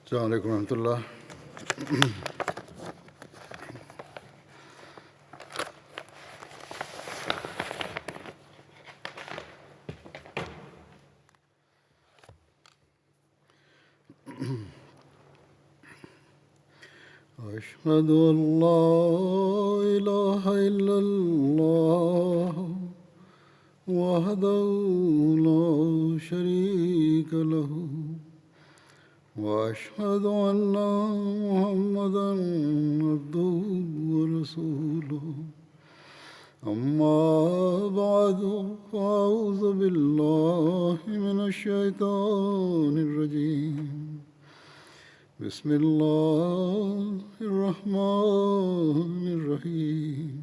السلام علیکم ورحمۃ اللہ۔ أشهد أن لا إله إلا الله وحده لا شريك له وأشهد أن محمدا عبده ورسوله أما بعد فأعوذ بالله من الشيطان الرجيم بسم الله الرحمن الرحيم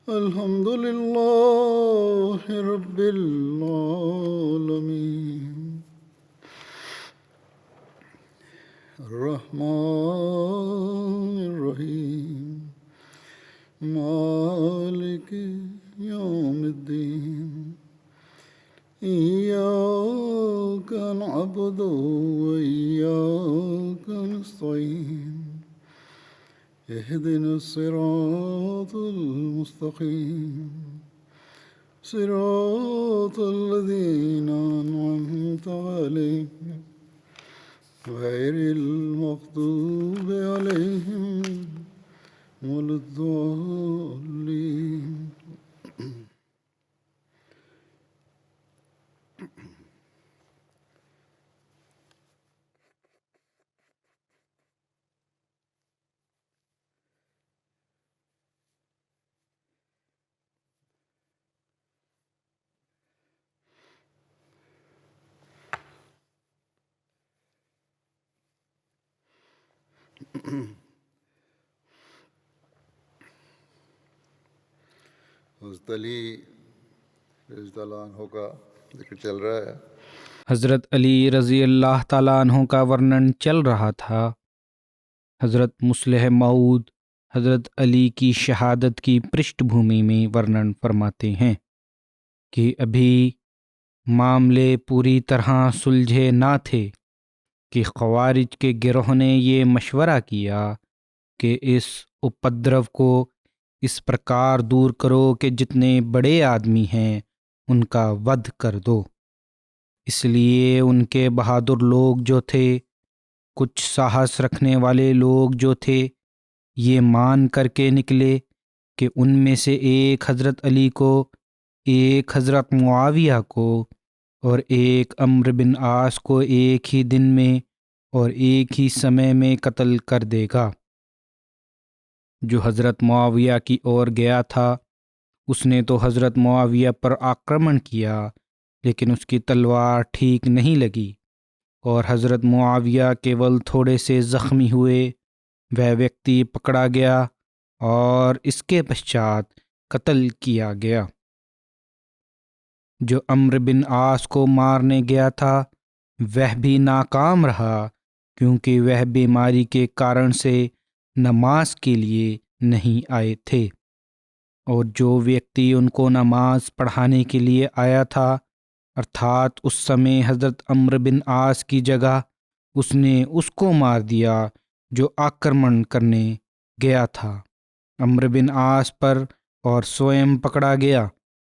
الحمد لله رب العالمين الرحمن الرحيم مالك يوم الدين إياك نعبد وإياك نستعين اهدنا الصراط المستقيم صراط الذين أنعمت عليهم غير المغضوب عليهم ولا الضالين۔ حضرت علی رضی اللہ عنہ کا ذکر چل رہا ہے۔ حضرت علی رضی اللہ تعالیٰ عنہ کا ورنن چل رہا تھا۔ حضرت مصلح موعود حضرت علی کی شہادت کی پرشٹھ بھومی میں ورنن فرماتے ہیں کہ ابھی معاملے پوری طرح سلجھے نہ تھے کہ خوارج کے گروہ نے یہ مشورہ کیا کہ اس اپدرو کو اس پرکار دور کرو کہ جتنے بڑے آدمی ہیں ان کا ودھ کر دو۔ اس لیے ان کے بہادر لوگ جو تھے، کچھ ساہس رکھنے والے لوگ جو تھے، یہ مان کر کے نکلے کہ ان میں سے ایک حضرت علی کو، ایک حضرت معاویہ کو اور ایک عمرو بن عاص کو ایک ہی دن میں اور ایک ہی سمے میں قتل کر دے گا۔ جو حضرت معاویہ کی اور گیا تھا، اس نے تو حضرت معاویہ پر آکرمن کیا، لیکن اس کی تلوار ٹھیک نہیں لگی اور حضرت معاویہ کیول تھوڑے سے زخمی ہوئے۔ وہ ویکتی پکڑا گیا اور اس کے پشچات قتل کیا گیا۔ جو عمرو بن عاص کو مارنے گیا تھا وہ بھی ناکام رہا، کیونکہ وہ بیماری کے کارن سے نماز کے لیے نہیں آئے تھے، اور جو ویکتی ان کو نماز پڑھانے کے لیے آیا تھا، ارتھات اس سمے حضرت عمرو بن عاص کی جگہ اس نے اس کو مار دیا جو آکرمن کرنے گیا تھا عمرو بن عاص پر، اور سوئم پکڑا گیا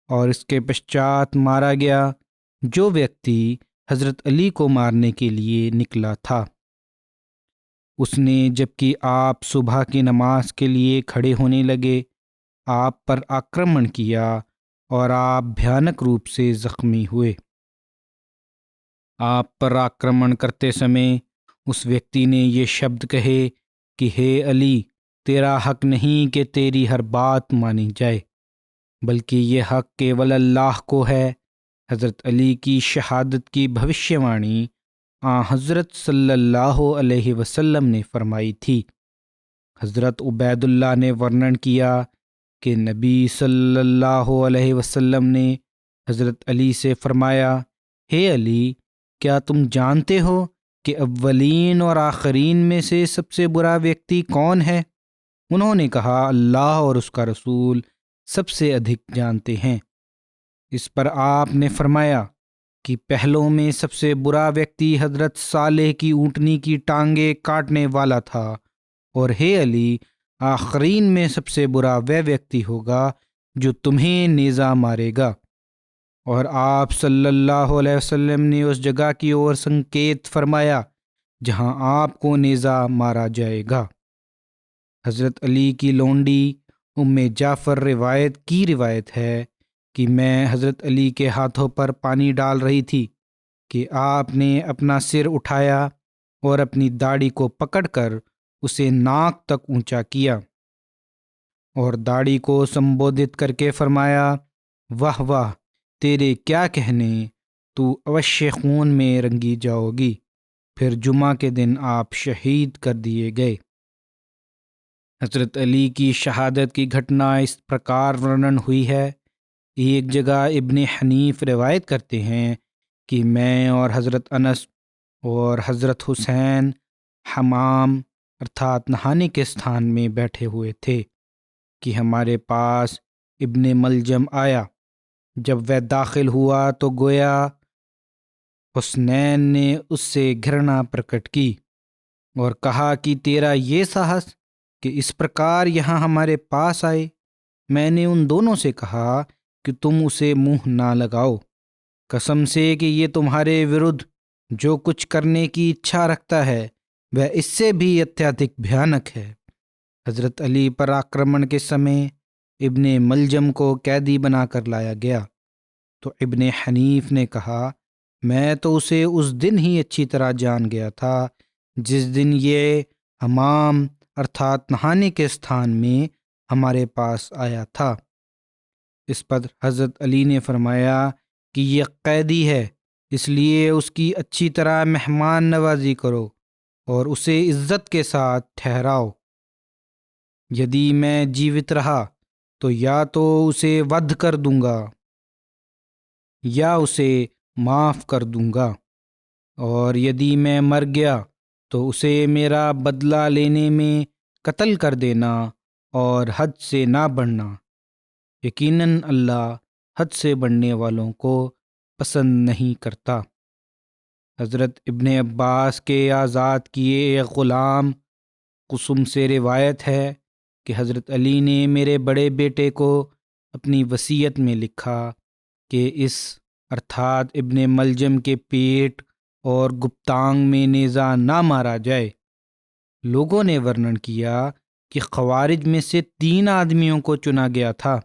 اور اس کے پشچات مارا گیا جو ویکتی حضرت علی کو مارنے کے لیے نکلا تھا۔ اس نے جبکہ آپ صبح کی نماز کے لیے کھڑے ہونے لگے، آپ پر آکرمن کیا اور آپ بھیانک روپ سے زخمی ہوئے۔ آپ پر آکرمن کرتے سمے اس ویکتی نے یہ شبد کہے کہ ہے علی، تیرا حق نہیں کہ تیری ہر بات مانی جائے، بلکہ یہ حق کیول اللہ کو ہے۔ حضرت علی کی شہادت کی بھوشیہ وانی حضرت صلی اللہ علیہ وسلم نے فرمائی تھی۔ حضرت عبید اللہ نے ورنن کیا کہ نبی صلی اللہ علیہ وسلم نے حضرت علی سے فرمایا، ہے علی، کیا تم جانتے ہو کہ اولین اور آخرین میں سے سب سے برا ویکتی کون ہے؟ انہوں نے کہا، اللہ اور اس کا رسول سب سے ادھک جانتے ہیں۔ اس پر آپ نے فرمایا، کہ پہلوں میں سب سے برا ویکتی حضرت صالح کی اونٹنی کی ٹانگیں کاٹنے والا تھا، اور ہے علی، آخرین میں سب سے برا وہ ویکتی ہوگا جو تمہیں نیزہ مارے گا۔ اور آپ صلی اللہ علیہ وسلم نے اس جگہ کی اور سنکیت فرمایا جہاں آپ کو نیزہ مارا جائے گا۔ حضرت علی کی لونڈی ام جعفر روایت ہے کہ میں حضرت علی کے ہاتھوں پر پانی ڈال رہی تھی کہ آپ نے اپنا سر اٹھایا اور اپنی داڑھی کو پکڑ کر اسے ناک تک اونچا کیا اور داڑھی کو سمبودھت کر کے فرمایا، واہ واہ، تیرے کیا کہنے، تو اوشے خون میں رنگی جاؤ گی۔ پھر جمعہ کے دن آپ شہید کر دیے گئے۔ حضرت علی کی شہادت کی گھٹنا اس پرکار ورنن ہوئی ہے۔ ایک جگہ ابن حنیف روایت کرتے ہیں کہ میں اور حضرت انس اور حضرت حسین حمام ارتھات نہانے کے استھان میں بیٹھے ہوئے تھے کہ ہمارے پاس ابن ملجم آیا۔ جب وہ داخل ہوا تو گویا حسنین نے اس سے گھرنا پرکٹ کی اور کہا کہ تیرا یہ ساہس کہ اس پرکار یہاں ہمارے پاس آئے۔ میں نے ان دونوں سے کہا کہ تم اسے منہ نہ لگاؤ، قسم سے کہ یہ تمہارے ورد جو کچھ کرنے کی اچھا رکھتا ہے وہ اس سے بھی اتیادک بھیانک ہے۔ حضرت علی پر آکرمن کے سمے ابن ملجم کو قیدی بنا کر لایا گیا تو ابن حنیف نے کہا، میں تو اسے اس دن ہی اچھی طرح جان گیا تھا جس دن یہ حمام ارتھات نہانے کے استھان میں ہمارے پاس آیا تھا۔ اس پر حضرت علی نے فرمایا کہ یہ قیدی ہے، اس لیے اس کی اچھی طرح مہمان نوازی کرو اور اسے عزت کے ساتھ ٹھہراؤ۔ یدی میں جیوت رہا تو یا تو اسے ودھ کر دوں گا یا اسے معاف کر دوں گا، اور یدی میں مر گیا تو اسے میرا بدلہ لینے میں قتل کر دینا اور حد سے نہ بڑھنا۔ یقیناً اللہ حد سے بڑھنے والوں کو پسند نہیں کرتا۔ حضرت ابن عباس کے آزاد کیے ایک غلام قسم سے روایت ہے کہ حضرت علی نے میرے بڑے بیٹے کو اپنی وصیت میں لکھا کہ اس ارتھات ابن ملجم کے پیٹ اور گپتانگ میں نیزہ نہ مارا جائے۔ لوگوں نے ورنن کیا کہ خوارج میں سے 3 آدمیوں کو چنا گیا تھا۔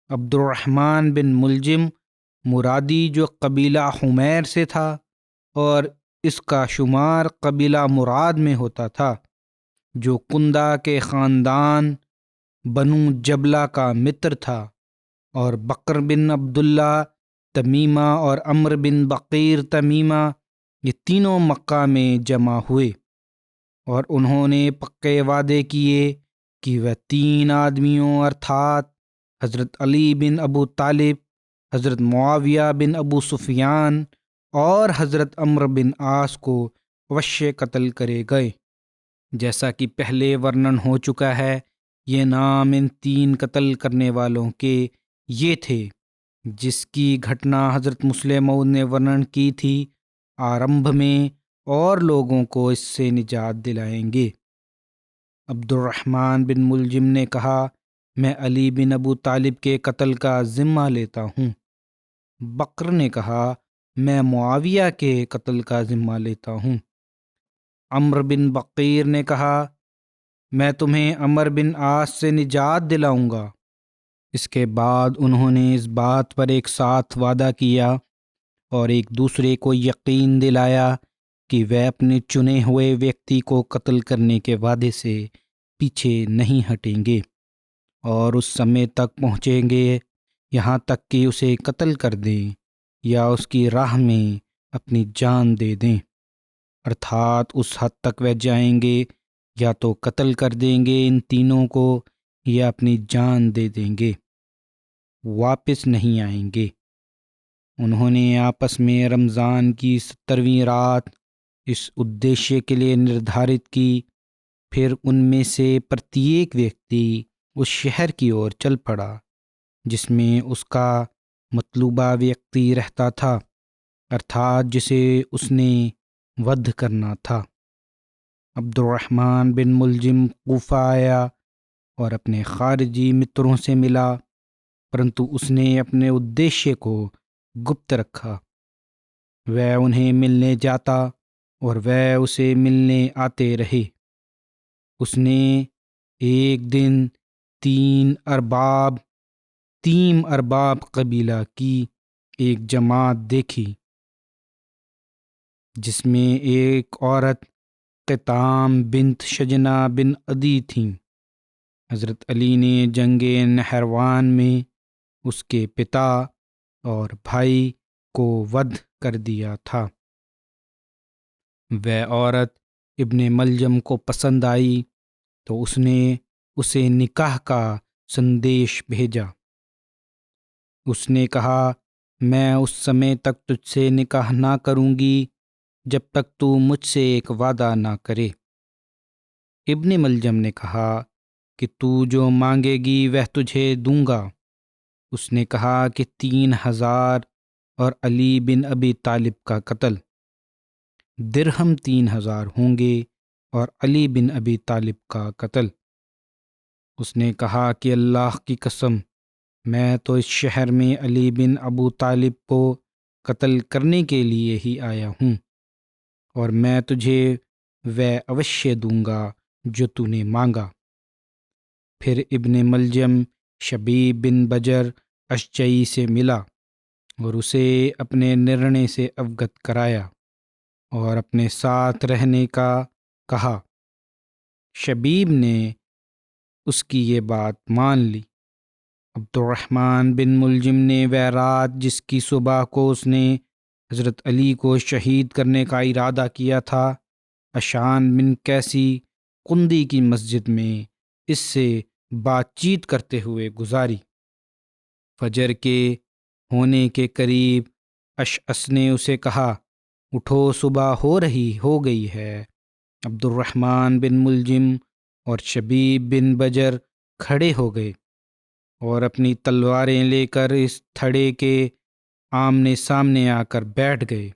عبد الرحمن بن ملجم مرادی جو قبیلہ حمیر سے تھا اور اس کا شمار قبیلہ مراد میں ہوتا تھا، جو کندہ کے خاندان بنو جبلہ کا متر تھا، اور بکر بن عبداللہ تمیمہ اور عمر بن بقیر تمیمہ، یہ تینوں مکہ میں جمع ہوئے اور انہوں نے پکے وعدے کیے کہ وہ 3 آدمیوں ارتھات حضرت علی بن ابو طالب، حضرت معاویہ بن ابو سفیان اور حضرت عمرو بن عاص کو اوشے قتل کرے گئے۔ جیسا کہ پہلے ورنن ہو چکا ہے، یہ نام ان 3 قتل کرنے والوں کے یہ تھے جس کی گھٹنا حضرت مسلم موعود نے ورنن کی تھی آرمبھ میں، اور لوگوں کو اس سے نجات دلائیں گے۔ عبد الرحمن بن ملجم نے کہا، میں علی بن ابو طالب کے قتل کا ذمہ لیتا ہوں۔ بکر نے کہا، میں معاویہ کے قتل کا ذمہ لیتا ہوں۔ عمر بن بقیر نے کہا، میں تمہیں عمر بن عاص سے نجات دلاؤں گا۔ اس کے بعد انہوں نے اس بات پر ایک ساتھ وعدہ کیا اور ایک دوسرے کو یقین دلایا کہ وہ اپنے چنے ہوئے ویکتی کو قتل کرنے کے وعدے سے پیچھے نہیں ہٹیں گے اور اس سمے تک پہنچیں گے یہاں تک کہ اسے قتل کر دیں یا اس کی راہ میں اپنی جان دے دیں، ارتھات اس حد تک وہ جائیں گے یا تو قتل کر دیں گے ان تینوں کو یا اپنی جان دے دیں گے، واپس نہیں آئیں گے۔ انہوں نے آپس میں رمضان کی 17ویں رات اس ادیشیہ کے لیے نردھارت کی۔ پھر ان میں سے پرتیک ویکتی اس شہر کی اور چل پڑا جس میں اس کا مطلوبہ ویکتی رہتا تھا۔ ارتھات جسے اس نے ودھ کرنا تھا۔ عبد الرحمن بن ملجم کوفہ آیا اور اپنے خارجی متروں سے ملا، پرنتو اس نے اپنے ادیشیہ کو گپت رکھا۔ وہ انہیں ملنے جاتا اور وہ اسے ملنے آتے رہے۔ اس نے ایک دن تیم ارباب قبیلہ کی ایک جماعت دیکھی جس میں ایک عورت قطام بنت شجنہ بن عدی تھیں۔ حضرت علی نے جنگ نہروان میں اس کے پتا اور بھائی کو ودھ کر دیا تھا۔ وہ عورت ابن ملجم کو پسند آئی تو اس نے اسے نکاح کا سندیش بھیجا۔ اس نے کہا، میں اس سمے تک تجھ سے نکاح نہ کروں گی جب تک تو مجھ سے ایک وعدہ نہ کرے۔ ابن ملجم نے کہا کہ تو جو مانگے گی وہ تجھے دوں گا۔ اس نے کہا کہ 3000 اور علی بن ابی طالب کا قتل۔ درہم 3000 ہوں گے اور علی بن ابی طالب کا قتل۔ اس نے کہا کہ اللہ کی قسم، میں تو اس شہر میں علی بن ابو طالب کو قتل کرنے کے لیے ہی آیا ہوں، اور میں تجھے وہ اوشیہ دوں گا جو تو نے مانگا۔ پھر ابن ملجم شبیب بن بجر اشجعی سے ملا اور اسے اپنے نرنے سے اوگت کرایا اور اپنے ساتھ رہنے کا کہا۔ شبیب نے اس کی یہ بات مان لی۔ عبد الرحمن بن ملجم نے وہ رات جس کی صبح کو اس نے حضرت علی کو شہید کرنے کا ارادہ کیا تھا، اشان بن کیسی قندی کی مسجد میں اس سے بات چیت کرتے ہوئے گزاری۔ فجر کے ہونے کے قریب اشعث نے اسے کہا، اٹھو، صبح ہو گئی ہے۔ عبد الرحمن بن ملجم اور شبیب بن بجر کھڑے ہو گئے اور اپنی تلواریں لے کر اس تھڑے کے آمنے سامنے آ کر بیٹھ گئے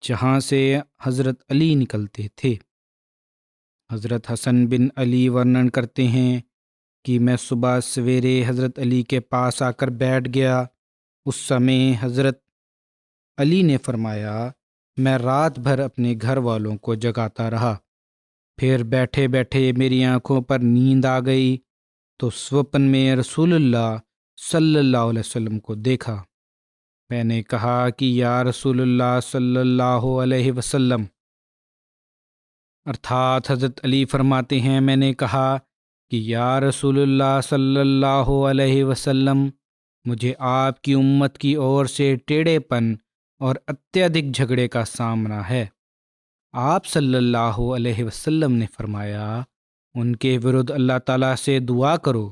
جہاں سے حضرت علی نکلتے تھے۔ حضرت حسن بن علی ورنن کرتے ہیں کہ میں صبح سویرے حضرت علی کے پاس آ کر بیٹھ گیا۔ اس سمے حضرت علی نے فرمایا، میں رات بھر اپنے گھر والوں کو جگاتا رہا، پھر بیٹھے بیٹھے میری آنکھوں پر نیند آ گئی تو سوپن میں رسول اللہ صلی اللہ علیہ وسلم کو دیکھا۔ میں نے کہا کہ یا رسول اللہ صلی اللہ علیہ وسلم، ارتھات حضرت علی فرماتے ہیں، میں نے کہا کہ یا رسول اللہ صلی اللہ علیہ وسلم، مجھے آپ کی امت کی اور سے ٹیڑھے پن اور اتیادک جھگڑے کا سامنا ہے۔ آپ صلی اللہ علیہ وسلم نے فرمایا، ان کے ورد اللہ تعالیٰ سے دعا کرو۔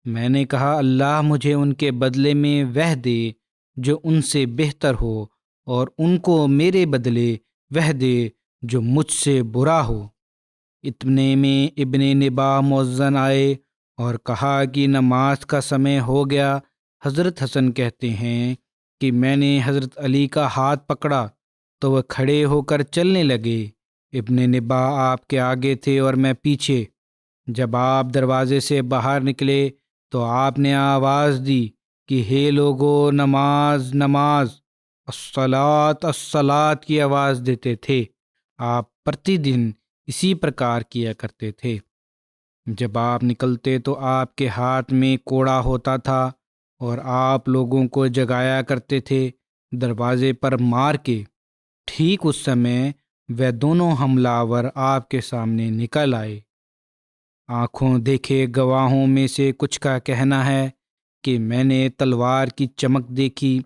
میں نے کہا، اللہ مجھے ان کے بدلے میں وہ دے جو ان سے بہتر ہو، اور ان کو میرے بدلے وہ دے جو مجھ سے برا ہو۔ اتنے میں ابن نبا مؤذن آئے اور کہا کہ نماز کا سمے ہو گیا۔ حضرت حسن کہتے ہیں کہ میں نے حضرت علی کا ہاتھ پکڑا تو وہ کھڑے ہو کر چلنے لگے۔ ابن نبا آپ کے آگے تھے اور میں پیچھے۔ جب آپ دروازے سے باہر نکلے تو آپ نے آواز دی کہ ہے لوگو، نماز نماز، الصلاۃ الصلاۃ کی آواز دیتے تھے۔ آپ پرتی دن اسی پرکار کیا کرتے تھے۔ جب آپ نکلتے تو آپ کے ہاتھ میں کوڑا ہوتا تھا اور آپ لوگوں کو جگایا کرتے تھے دروازے پر مار کے۔ ٹھیک اس سمے وہ دونوں حملہ آور آپ کے سامنے نکل آئے۔ آنکھوں دیکھے گواہوں میں سے کچھ کا کہنا ہے کہ میں نے تلوار کی چمک دیکھی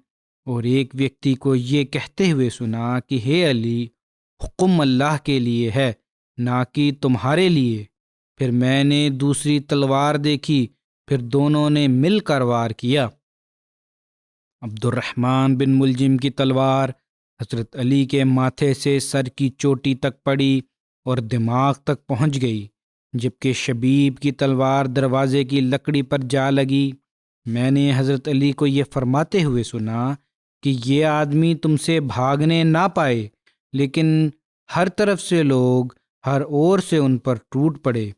اور ایک ویکتی کو یہ کہتے ہوئے سنا کہ ہے علی، حکم اللہ کے لیے ہے، نہ کہ تمہارے لیے۔ پھر میں نے دوسری تلوار دیکھی، پھر دونوں نے مل کر وار کیا۔ عبد الرحمن بن ملجم کی تلوار حضرت علی کے ماتھے سے سر کی چوٹی تک پڑی اور دماغ تک پہنچ گئی، جبکہ شبیب کی تلوار دروازے کی لکڑی پر جا لگی۔ میں نے حضرت علی کو یہ فرماتے ہوئے سنا کہ یہ آدمی تم سے بھاگنے نہ پائے، لیکن ہر طرف سے لوگ ہر اور سے ان پر ٹوٹ پڑے،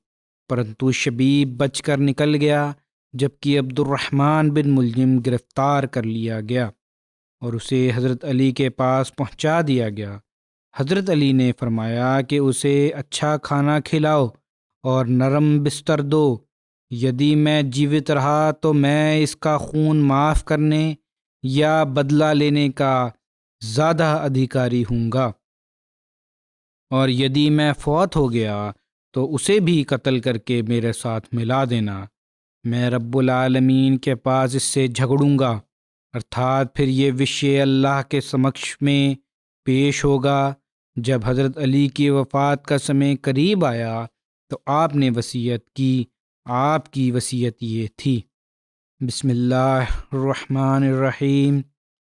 پرنتو شبیب بچ کر نکل گیا، جبکہ عبد الرحمن بن ملجم گرفتار کر لیا گیا اور اسے حضرت علی کے پاس پہنچا دیا گیا۔ حضرت علی نے فرمایا کہ اسے اچھا کھانا کھلاؤ اور نرم بستر دو، یدی میں جیوت رہا تو میں اس کا خون معاف کرنے یا بدلہ لینے کا زیادہ ادھیکاری ہوں گا، اور یدی میں فوت ہو گیا تو اسے بھی قتل کر کے میرے ساتھ ملا دینا، میں رب العالمین کے پاس اس سے جھگڑوں گا، ارتھات پھر یہ وشے اللہ کے سمکش میں پیش ہوگا۔ جب حضرت علی کی وفات کا سمے قریب آیا تو آپ نے وصیت کی۔ آپ کی وصیت یہ تھی: بسم اللہ الرحمن الرحیم۔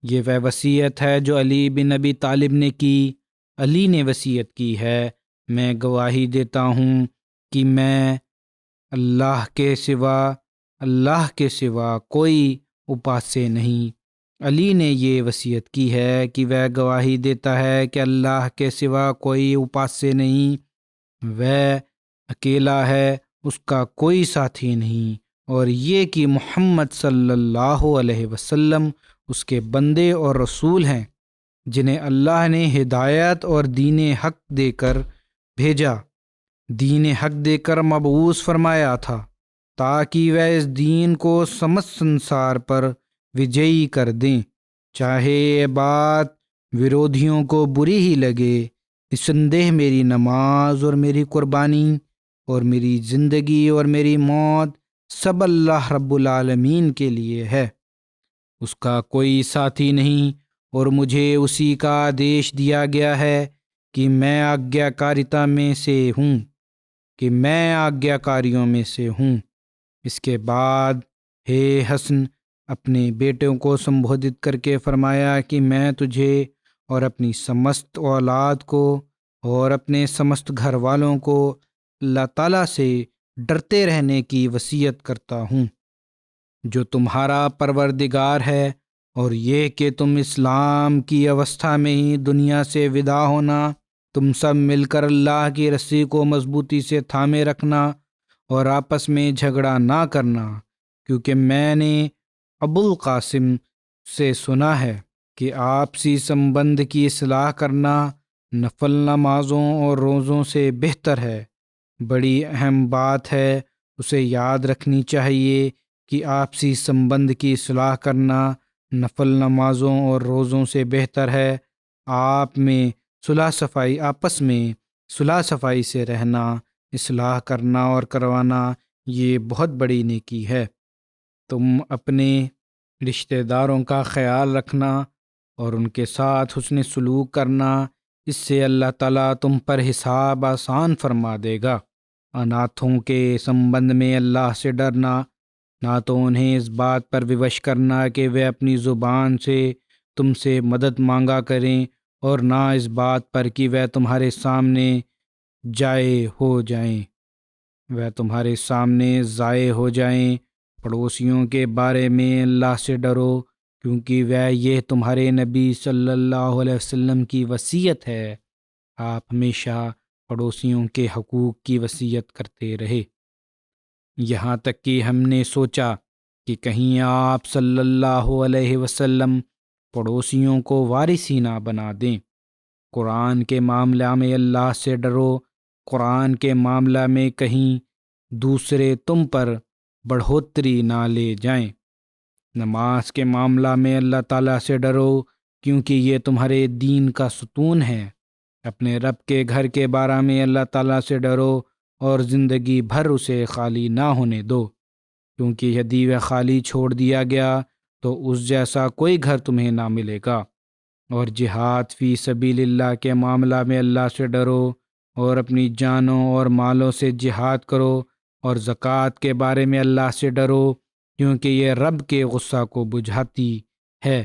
یہ وہ وصیت ہے جو علی بن ابی طالب نے کی۔ علی نے وصیت کی ہے: میں گواہی دیتا ہوں کہ میں اللہ کے سوا کوئی اپاسے نہیں۔ علی نے یہ وصیت کی ہے کہ وہ گواہی دیتا ہے کہ اللہ کے سوا کوئی اپاسے نہیں، وہ اکیلا ہے، اس کا کوئی ساتھی نہیں، اور یہ کہ محمد صلی اللہ علیہ وسلم اس کے بندے اور رسول ہیں، جنہیں اللہ نے ہدایت اور دین حق دے کر بھیجا، دین حق دے کر مبعوث فرمایا تھا، تاکہ وہ اس دین کو سمست سنسار پر وجئی کر دیں، چاہے یہ بات ورودھیوں کو بری ہی لگے۔ نسندہ میری نماز اور میری قربانی اور میری زندگی اور میری موت سب اللہ رب العالمین کے لیے ہے، اس کا کوئی ساتھی نہیں، اور مجھے اسی کا آدیش دیا گیا ہے کہ میں آگیاکاریوں میں سے ہوں۔ اس کے بعد حسن اپنے بیٹوں کو سمبودھت کر کے فرمایا کہ میں تجھے اور اپنی سمست اولاد کو اور اپنے سمست گھر والوں کو اللہ تعالیٰ سے ڈرتے رہنے کی وصیت کرتا ہوں، جو تمہارا پروردگار ہے، اور یہ کہ تم اسلام کی اوستھا میں ہی دنیا سے ودا ہونا، تم سب مل کر اللہ کی رسی کو مضبوطی سے تھامے رکھنا اور آپس میں جھگڑا نہ کرنا، کیونکہ میں نے ابو القاسم سے سنا ہے کہ آپسی سمبند کی اصلاح کرنا نفل نمازوں اور روزوں سے بہتر ہے۔ بڑی اہم بات ہے، اسے یاد رکھنی چاہیے کہ آپسی سمبند کی اصلاح کرنا نفل نمازوں اور روزوں سے بہتر ہے۔ آپس میں صلح صفائی سے رہنا، اصلاح کرنا اور کروانا، یہ بہت بڑی نیکی ہے۔ تم اپنے رشتہ داروں کا خیال رکھنا اور ان کے ساتھ حسن سلوک کرنا، اس سے اللہ تعالیٰ تم پر حساب آسان فرما دے گا۔ اناتھوں کے سمبند میں اللہ سے ڈرنا، نہ تو انہیں اس بات پر ووش کرنا کہ وہ اپنی زبان سے تم سے مدد مانگا کریں، اور نہ اس بات پر کہ وہ تمہارے سامنے ضائع ہو جائیں۔ پڑوسیوں کے بارے میں اللہ سے ڈرو، کیونکہ وہ یہ تمہارے نبی صلی اللہ علیہ وسلم کی وصیت ہے۔ آپ ہمیشہ پڑوسیوں کے حقوق کی وصیت کرتے رہے، یہاں تک کہ ہم نے سوچا کہ کہیں آپ صلی اللہ علیہ وسلم پڑوسیوں کو وارث ہی نہ بنا دیں۔ قرآن کے معاملہ میں اللہ سے ڈرو، قرآن کے معاملہ میں کہیں دوسرے تم پر بڑھوتری نہ لے جائیں۔ نماز کے معاملہ میں اللہ تعالیٰ سے ڈرو، کیونکہ یہ تمہارے دین کا ستون ہے۔ اپنے رب کے گھر کے بارے میں اللہ تعالیٰ سے ڈرو اور زندگی بھر اسے خالی نہ ہونے دو، کیونکہ یدی وہ خالی چھوڑ دیا گیا تو اس جیسا کوئی گھر تمہیں نہ ملے گا۔ اور جہاد فی سبیل اللہ کے معاملہ میں اللہ سے ڈرو اور اپنی جانوں اور مالوں سے جہاد کرو، اور زکوٰۃ کے بارے میں اللہ سے ڈرو، کیونکہ یہ رب کے غصہ کو بجھاتی ہے۔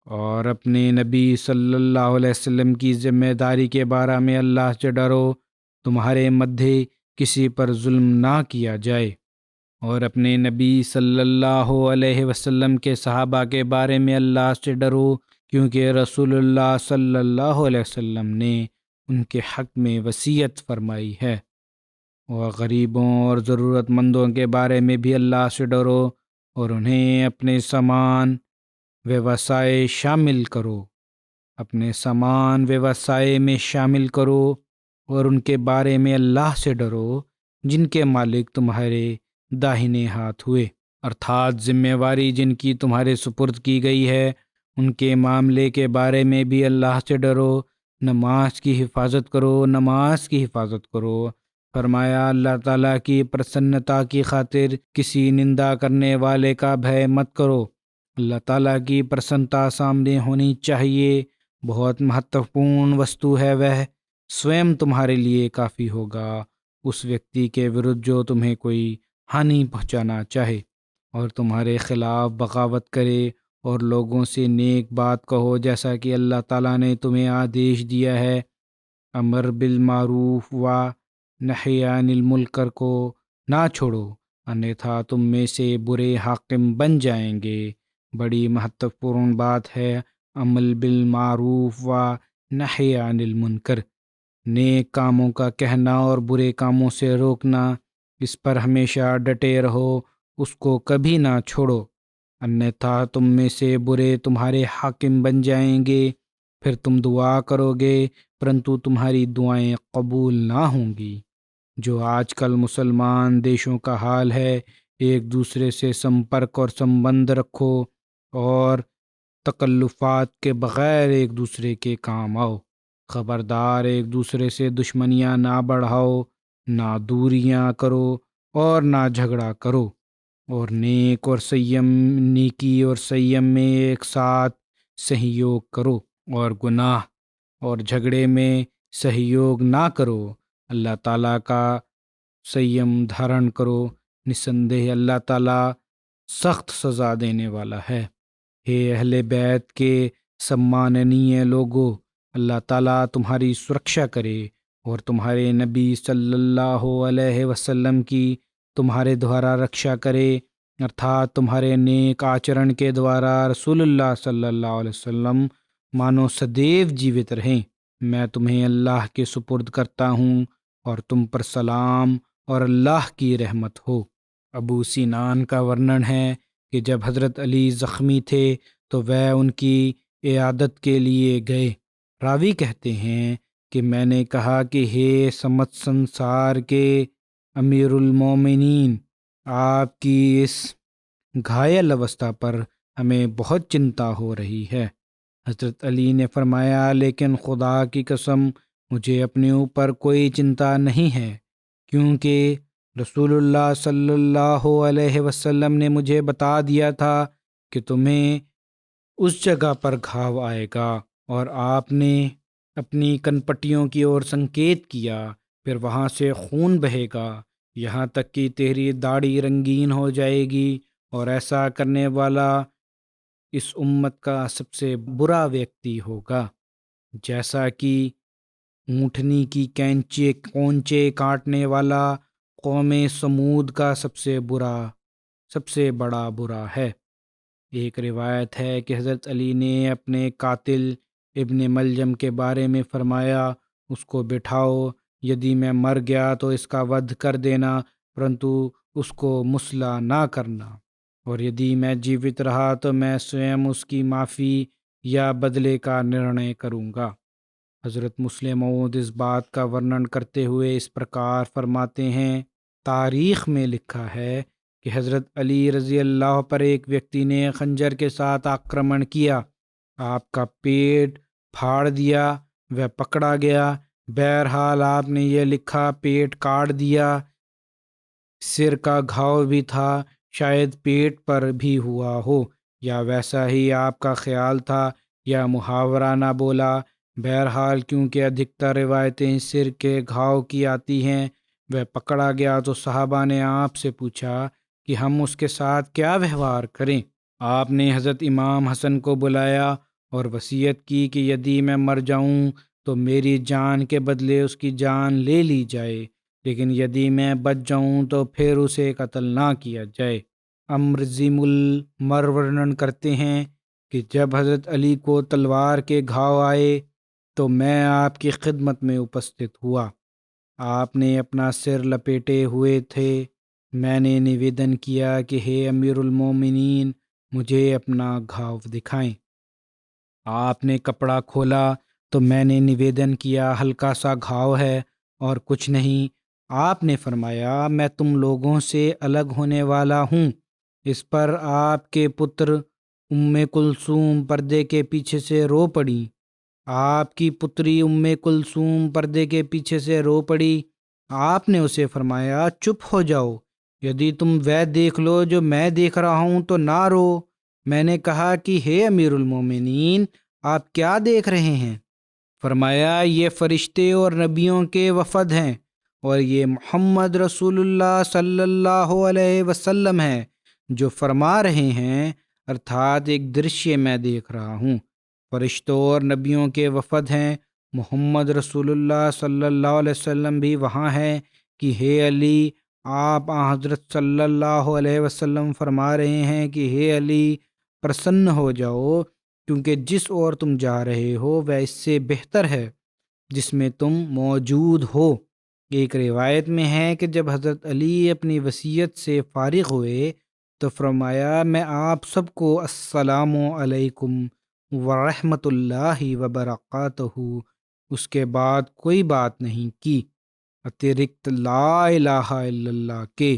اور اپنے نبی صلی اللہ علیہ وسلم کی ذمہ داری کے بارے میں اللہ سے ڈرو، تمہارے مدھے کسی پر ظلم نہ کیا جائے، اور اپنے نبی صلی اللہ علیہ وسلم کے صحابہ کے بارے میں اللہ سے ڈرو، کیونکہ رسول اللہ صلی اللہ علیہ وسلم نے ان کے حق میں وصیت فرمائی ہے۔ اور غریبوں اور ضرورت مندوں کے بارے میں بھی اللہ سے ڈرو اور انہیں اپنے سامان و وسائل شامل کرو، اپنے سامان و وسائل میں شامل کرو، اور ان کے بارے میں اللہ سے ڈرو جن کے مالک تمہارے داہنے ہاتھ ہوئے، ارتھات ذمہ واری جن کی تمہارے سپرد کی گئی ہے، ان کے معاملے کے بارے میں بھی اللہ سے ڈرو۔ نماز کی حفاظت کرو، نماز کی حفاظت کرو۔ فرمایا اللہ تعالیٰ کی پرسنتا کی خاطر کسی نندا کرنے والے کا بھے مت کرو۔ اللہ تعالیٰ کی پرسنتا سامنے ہونی چاہیے، بہت مہتوپورن وستو ہے، وہ سوئم تمہارے لیے کافی ہوگا اس ویکتی کے ورد جو تمہیں کوئی ہانی پہنچانا چاہے اور تمہارے خلاف بغاوت کرے، اور لوگوں سے نیک بات کہو جیسا کہ اللہ تعالیٰ نے تمہیں آدیش دیا ہے۔ امر بالمعروف و نہی عن المنکر کو نہ چھوڑو، انیتھا تم میں سے برے حاکم بن جائیں گے۔ بڑی مہتوپورن بات ہے عمل بالمعروف و نہی عن المنکر، نیک کاموں کا کہنا اور برے کاموں سے روکنا، اس پر ہمیشہ ڈٹے رہو، اس کو کبھی نہ چھوڑو، انیتھا تم میں سے برے تمہارے حاکم بن جائیں گے، پھر تم دعا کرو گے پرنتو تمہاری دعائیں قبول نہ ہوں گی۔ جو آج کل مسلمان دیشوں کا حال ہے، ایک دوسرے سے سمپرک اور سمبند رکھو اور تکلفات کے بغیر ایک دوسرے کے کام آؤ۔ خبردار ایک دوسرے سے دشمنیاں نہ بڑھاؤ، نہ دوریاں کرو اور نہ جھگڑا کرو، اور نیک اور سیم، نیکی اور سیم میں ایک ساتھ سہیوگ کرو، اور گناہ اور جھگڑے میں سہیوگ نہ کرو، اللہ تعالیٰ کا سیم دھارن کرو، نسندہ اللہ تعالیٰ سخت سزا دینے والا ہے۔ ہے اہل بیت کے سماننیہ لوگو، اللہ تعالیٰ تمہاری سرکشا کرے اور تمہارے نبی صلی اللہ علیہ وسلم کی تمہارے دوارا رکشا کرے، ارتھات تمہارے نیک آچرن کے دوارا رسول اللہ صلی اللہ علیہ وسلم مانو سدیو جیوت رہیں۔ میں تمہیں اللہ کے سپرد کرتا ہوں اور تم پر سلام اور اللہ کی رحمت ہو۔ ابو سینان کا ورنن ہے کہ جب حضرت علی زخمی تھے تو وہ ان کی عیادت کے لیے گئے۔ راوی کہتے ہیں کہ میں نے کہا کہ ہے سمت سنسار کے امیر المومنین، آپ کی اس گھائل اوستھا پر ہمیں بہت چنتا ہو رہی ہے۔ حضرت علی نے فرمایا لیکن خدا کی قسم مجھے اپنے اوپر کوئی چنتا نہیں ہے، کیونکہ رسول اللہ صلی اللہ علیہ وسلم نے مجھے بتا دیا تھا کہ تمہیں اس جگہ پر گھاؤ آئے گا، اور آپ نے اپنی کنپٹیوں کی اور سنکیت کیا، پھر وہاں سے خون بہے گا یہاں تک کہ تیری داڑھی رنگین ہو جائے گی، اور ایسا کرنے والا اس امت کا سب سے برا ویکتی ہوگا، جیسا کہ اونٹنی کی کونچے کاٹنے والا قوم سمود کا سب سے بڑا برا ہے۔ ایک روایت ہے کہ حضرت علی نے اپنے قاتل ابن ملجم کے بارے میں فرمایا، اس کو بٹھاؤ، یدی میں مر گیا تو اس کا ودھ کر دینا، پرنتو اس کو مسلح نہ کرنا، اور یدی میں جیوت رہا تو میں سویم اس کی معافی یا بدلے کا نرنے کروں گا۔ حضرت مسلم موعود اس بات کا ورنن کرتے ہوئے اس پرکار فرماتے ہیں، تاریخ میں لکھا ہے کہ حضرت علی رضی اللہ پر ایک ویکتی نے خنجر کے ساتھ آکرمن کیا، آپ کا پیٹ پھاڑ دیا، وہ پکڑا گیا، بہرحال آپ نے یہ لکھا پیٹ کاٹ دیا، سر کا گھاؤ بھی تھا، شاید پیٹ پر بھی ہوا ہو، یا ویسا ہی آپ کا خیال تھا، یا محاورہ نہ بولا، بہرحال کیونکہ ادھکتر روایتیں سر کے گھاؤ کی آتی ہیں، وہ پکڑا گیا تو صحابہ نے آپ سے پوچھا کہ ہم اس کے ساتھ کیا ویوہار کریں؟ آپ نے حضرت امام حسن کو بلایا اور وصیت کی کہ یدی میں مر جاؤں تو میری جان کے بدلے اس کی جان لے لی جائے، لیکن یدی میں بچ جاؤں تو پھر اسے قتل نہ کیا جائے۔ امرزیم المر ورنن کرتے ہیں کہ جب حضرت علی کو تلوار کے گھاؤ آئے تو میں آپ کی خدمت میں اپستھت ہوا۔ آپ نے اپنا سر لپیٹے ہوئے تھے۔ میں نے نویدن کیا کہ ہے امیر المومنین، مجھے اپنا گھاؤ دکھائیں۔ آپ نے کپڑا کھولا تو میں نے نویدن کیا ہلکا سا گھاؤ ہے اور کچھ نہیں۔ آپ نے فرمایا میں تم لوگوں سے الگ ہونے والا ہوں۔ اس پر آپ کے پتر ام کلثوم پردے کے پیچھے سے رو پڑی۔ آپ کی پتری ام کلثوم پردے کے پیچھے سے رو پڑی۔ آپ نے اسے فرمایا چپ ہو جاؤ، یدی تم وہ دیکھ لو جو میں دیکھ رہا ہوں تو نہ رو۔ میں نے کہا کہ ہے امیر المومنین، آپ کیا دیکھ رہے ہیں؟ فرمایا یہ فرشتے اور نبیوں کے وفد ہیں، اور یہ محمد رسول اللہ صلی اللہ علیہ وسلم ہے جو فرما رہے ہیں، ارتھات ایک درشیہ میں دیکھ رہا ہوں۔ فرشتوں اور نبیوں کے وفد ہیں، محمد رسول اللہ صلی اللہ علیہ وسلم بھی وہاں ہیں کہ ہے علی، آپ حضرت صلی اللہ علیہ وسلم فرما رہے ہیں کہ ہے علی پرسن ہو جاؤ، کیونکہ جس اور تم جا رہے ہو وہ اس سے بہتر ہے جس میں تم موجود ہو۔ ایک روایت میں ہے کہ جب حضرت علی اپنی وصیت سے فارغ ہوئے تو فرمایا میں آپ سب کو السلام علیکم ورحمۃ اللہ وبرکاتہ، اس کے بعد کوئی بات نہیں کی اترکت لا الہ الا اللہ کے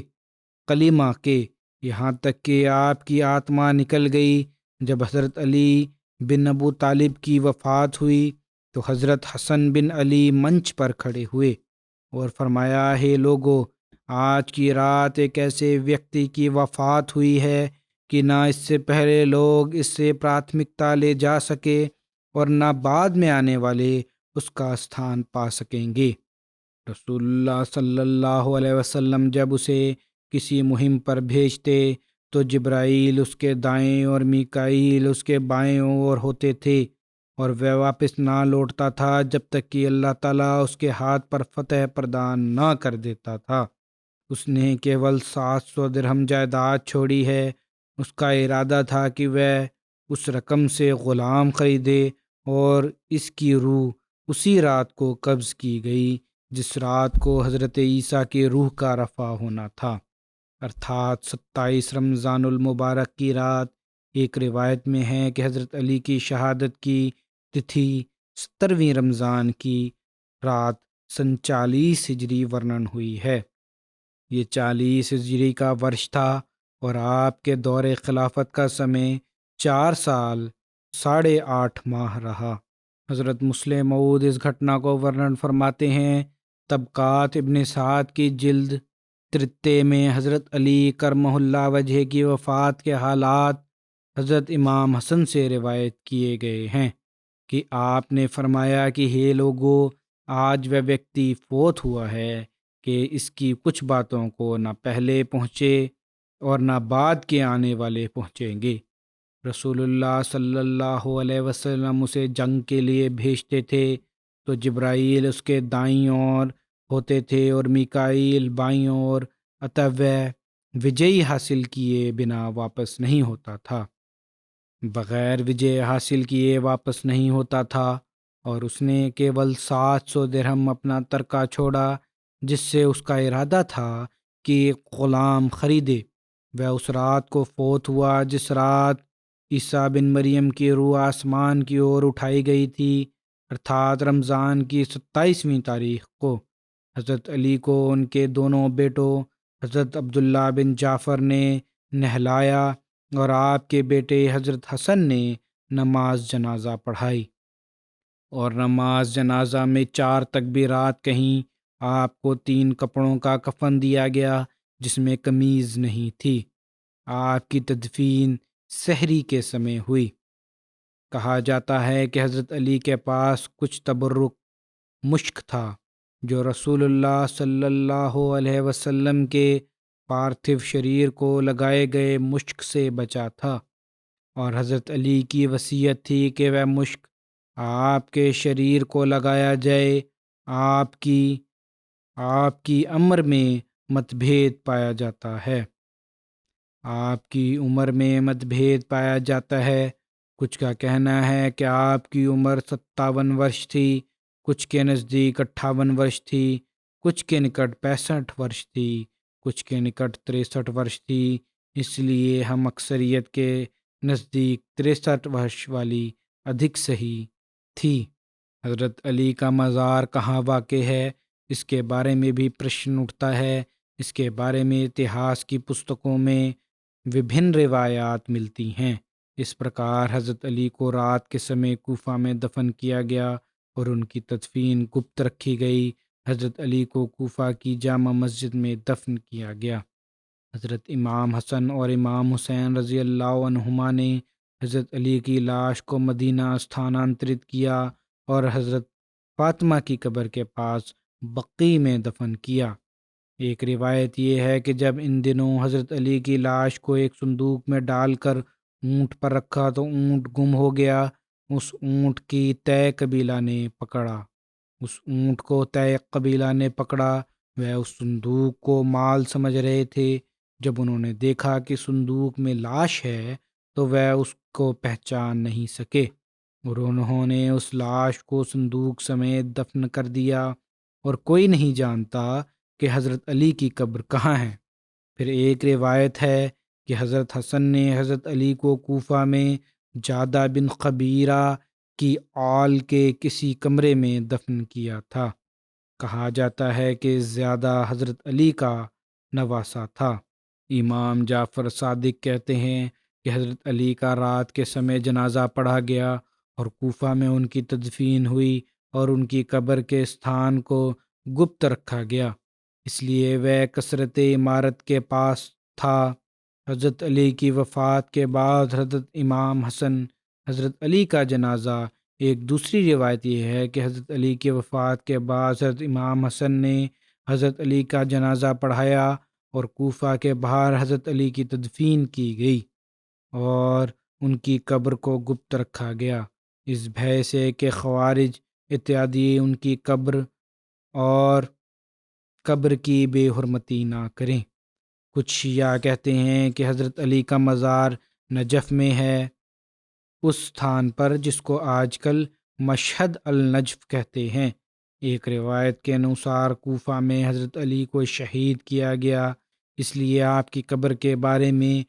کلمہ کے، یہاں تک کہ آپ کی آتما نکل گئی۔ جب حضرت علی بن ابو طالب کی وفات ہوئی تو حضرت حسن بن علی منچ پر کھڑے ہوئے اور فرمایا ہے لوگو، آج کی رات ایک ایسے ویکتی کی وفات ہوئی ہے کہ نہ اس سے پہلے لوگ اس سے پراتھمکتا لے جا سکے اور نہ بعد میں آنے والے اس کا استھان پا سکیں گے۔ رسول اللہ صلی اللہ علیہ وسلم جب اسے کسی مہم پر بھیجتے تو جبرائیل اس کے دائیں اور میکائیل اس کے بائیں اور ہوتے تھے، اور وہ واپس نہ لوٹتا تھا جب تک کہ اللہ تعالیٰ اس کے ہاتھ پر فتح پردان نہ کر دیتا تھا۔ اس نے کیول 700 درہم جائیداد چھوڑی ہے۔ اس کا ارادہ تھا کہ وہ اس رقم سے غلام خریدے، اور اس کی روح اسی رات کو قبض کی گئی جس رات کو حضرت عیسیٰ کی روح کا رفع ہونا تھا، ارتھات 27 رمضان المبارک کی رات۔ ایک روایت میں ہے کہ حضرت علی کی شہادت کی تتھی 17ویں رمضان کی رات سن 40 ہجری ورنن ہوئی ہے۔ یہ 40 ہجری کا ورش تھا اور آپ کے دور خلافت کا سمے 4 سال 8.5 ماہ رہا۔ حضرت مسلم موعود اس گھٹنا کو ورنن فرماتے ہیں۔ طبقات ابن سعد کی جلد 33 میں حضرت علی کرمہ اللہ وجہ کی وفات کے حالات حضرت امام حسن سے روایت کیے گئے ہیں کہ آپ نے فرمایا کہ ہے لوگو، آج وہ ویکتی فوت ہوا ہے کہ اس کی کچھ باتوں کو نہ پہلے پہنچے اور نہ بعد کے آنے والے پہنچیں گے۔ رسول اللہ صلی اللہ علیہ وسلم اسے جنگ کے لیے بھیجتے تھے تو جبرائیل اس کے دائیں اور ہوتے تھے اور میکائیل بائیں اور، اتو وجئی حاصل کیے بنا واپس نہیں ہوتا تھا، بغیر وجے حاصل کیے واپس نہیں ہوتا تھا، اور اس نے کیول 700 درہم اپنا ترکہ چھوڑا جس سے اس کا ارادہ تھا کہ ایک غلام خریدے۔ وہ اس رات کو فوت ہوا جس رات عیسیٰ بن مریم کی روح آسمان کی اور اٹھائی گئی تھی، ارتھات رمضان کی 27ویں تاریخ کو۔ حضرت علی کو ان کے دونوں بیٹوں حضرت عبداللہ بن جعفر نے نہلایا اور آپ کے بیٹے حضرت حسن نے نماز جنازہ پڑھائی، اور نماز جنازہ میں 4 تکبیرات کہیں۔ آپ کو 3 کپڑوں کا کفن دیا گیا جس میں قمیض نہیں تھی۔ آپ کی تدفین سحری کے سمے ہوئی۔ کہا جاتا ہے کہ حضرت علی کے پاس کچھ تبرک مشک تھا جو رسول اللہ صلی اللہ علیہ وسلم کے پارتھو شریر کو لگائے گئے مشک سے بچا تھا، اور حضرت علی کی وصیت تھی کہ وہ مشک آپ کے شریر کو لگایا جائے۔ آپ کی آپ کی عمر میں مت بھید پایا جاتا ہے، آپ کی عمر میں مت بھید پایا جاتا ہے۔ کچھ کا کہنا ہے کہ آپ کی عمر 57 ورش تھی، کچھ کے نزدیک 58 ورش تھی، کچھ کے نکٹ 65 ورش تھی، کچھ کے نکٹ 63 ورش تھی۔ اس لیے ہم اکثریت کے نزدیک 63 ورش والی ادھک صحیح تھی۔ حضرت علی کا مزار کہاں واقع ہے، اس کے بارے میں بھی پرشن اٹھتا ہے۔ اس کے بارے میں اتہاس کی پستکوں میں وبھن روایات ملتی ہیں۔ اس پرکار حضرت علی کو رات کے سمے کوفہ میں دفن کیا گیا اور ان کی تدفین گپت رکھی گئی۔ حضرت علی کو کوفہ کی جامع مسجد میں دفن کیا گیا۔ حضرت امام حسن اور امام حسین رضی اللہ عنہما نے حضرت علی کی لاش کو مدینہ استھانانترت کیا اور حضرت فاطمہ کی قبر کے پاس بقیع میں دفن کیا۔ ایک روایت یہ ہے کہ جب ان دنوں حضرت علی کی لاش کو ایک صندوق میں ڈال کر اونٹ پر رکھا تو اونٹ گم ہو گیا۔ اس اونٹ کی طے قبیلہ نے پکڑا، اس اونٹ کو طے قبیلہ نے پکڑا۔ وہ اس صندوق کو مال سمجھ رہے تھے۔ جب انہوں نے دیکھا کہ صندوق میں لاش ہے تو وہ اس کو پہچان نہیں سکے اور انہوں نے اس لاش کو صندوق سمیت دفن کر دیا، اور کوئی نہیں جانتا کہ حضرت علی کی قبر کہاں ہے۔ پھر ایک روایت ہے کہ حضرت حسن نے حضرت علی کو کوفہ میں جادہ بن خبیرہ کی آل کے کسی کمرے میں دفن کیا تھا۔ کہا جاتا ہے کہ زیادہ حضرت علی کا نواسہ تھا۔ امام جعفر صادق کہتے ہیں کہ حضرت علی کا رات کے سمے جنازہ پڑھا گیا اور کوفہ میں ان کی تدفین ہوئی اور ان کی قبر کے استھان کو گپت رکھا گیا، اس لیے وہ کثرت عمارت کے پاس تھا۔ حضرت علی کی وفات کے بعد حضرت امام حسن حضرت علی کا جنازہ، ایک دوسری روایت یہ ہے کہ حضرت علی کی وفات کے بعد حضرت امام حسن نے حضرت علی کا جنازہ پڑھایا اور کوفہ کے باہر حضرت علی کی تدفین کی گئی اور ان کی قبر کو گپت رکھا گیا، اس بھے سے کہ خوارج اتیادی ان کی قبر اور قبر کی بے حرمتی نہ کریں۔ کچھ شیعہ کہتے ہیں کہ حضرت علی کا مزار نجف میں ہے، اس استھان پر جس کو آج کل مشہد النجف کہتے ہیں۔ ایک روایت کے انوسار کوفہ میں حضرت علی کو شہید کیا گیا، اس لیے آپ کی قبر کے بارے میں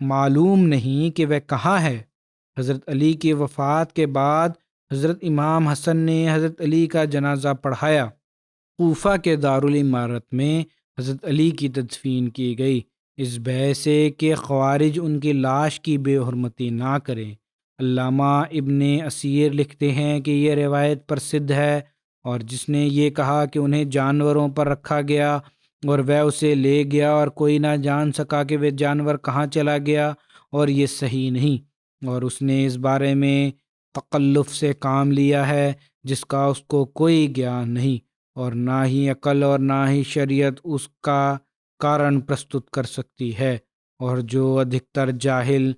معلوم نہیں کہ وہ کہاں ہے۔ حضرت علی کی وفات کے بعد حضرت امام حسن نے حضرت علی کا جنازہ پڑھایا۔ کوفہ کے دارالعمارت میں حضرت علی کی تدفین کی گئی، اس بحث سے کہ خوارج ان کی لاش کی بے حرمتی نہ کریں۔ علامہ ابن اسیر لکھتے ہیں کہ یہ روایت پرسدھ ہے، اور جس نے یہ کہا کہ انہیں جانوروں پر رکھا گیا اور وہ اسے لے گیا اور کوئی نہ جان سکا کہ وہ جانور کہاں چلا گیا، اور یہ صحیح نہیں، اور اس نے اس بارے میں تکلف سے کام لیا ہے جس کا اس کو کوئی گیان نہیں، اور نہ ہی عقل اور نہ ہی شریعت اس کا کارن پرستت کر سکتی ہے، اور جو ادھکتر جاہل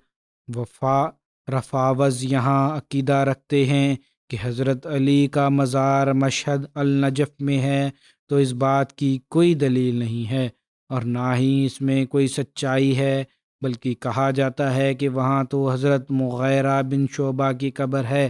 رفاوض یہاں عقیدہ رکھتے ہیں کہ حضرت علی کا مزار مشہد النجف میں ہے، تو اس بات کی کوئی دلیل نہیں ہے اور نہ ہی اس میں کوئی سچائی ہے، بلکہ کہا جاتا ہے کہ وہاں تو حضرت مغیرہ بن شعبہ کی قبر ہے۔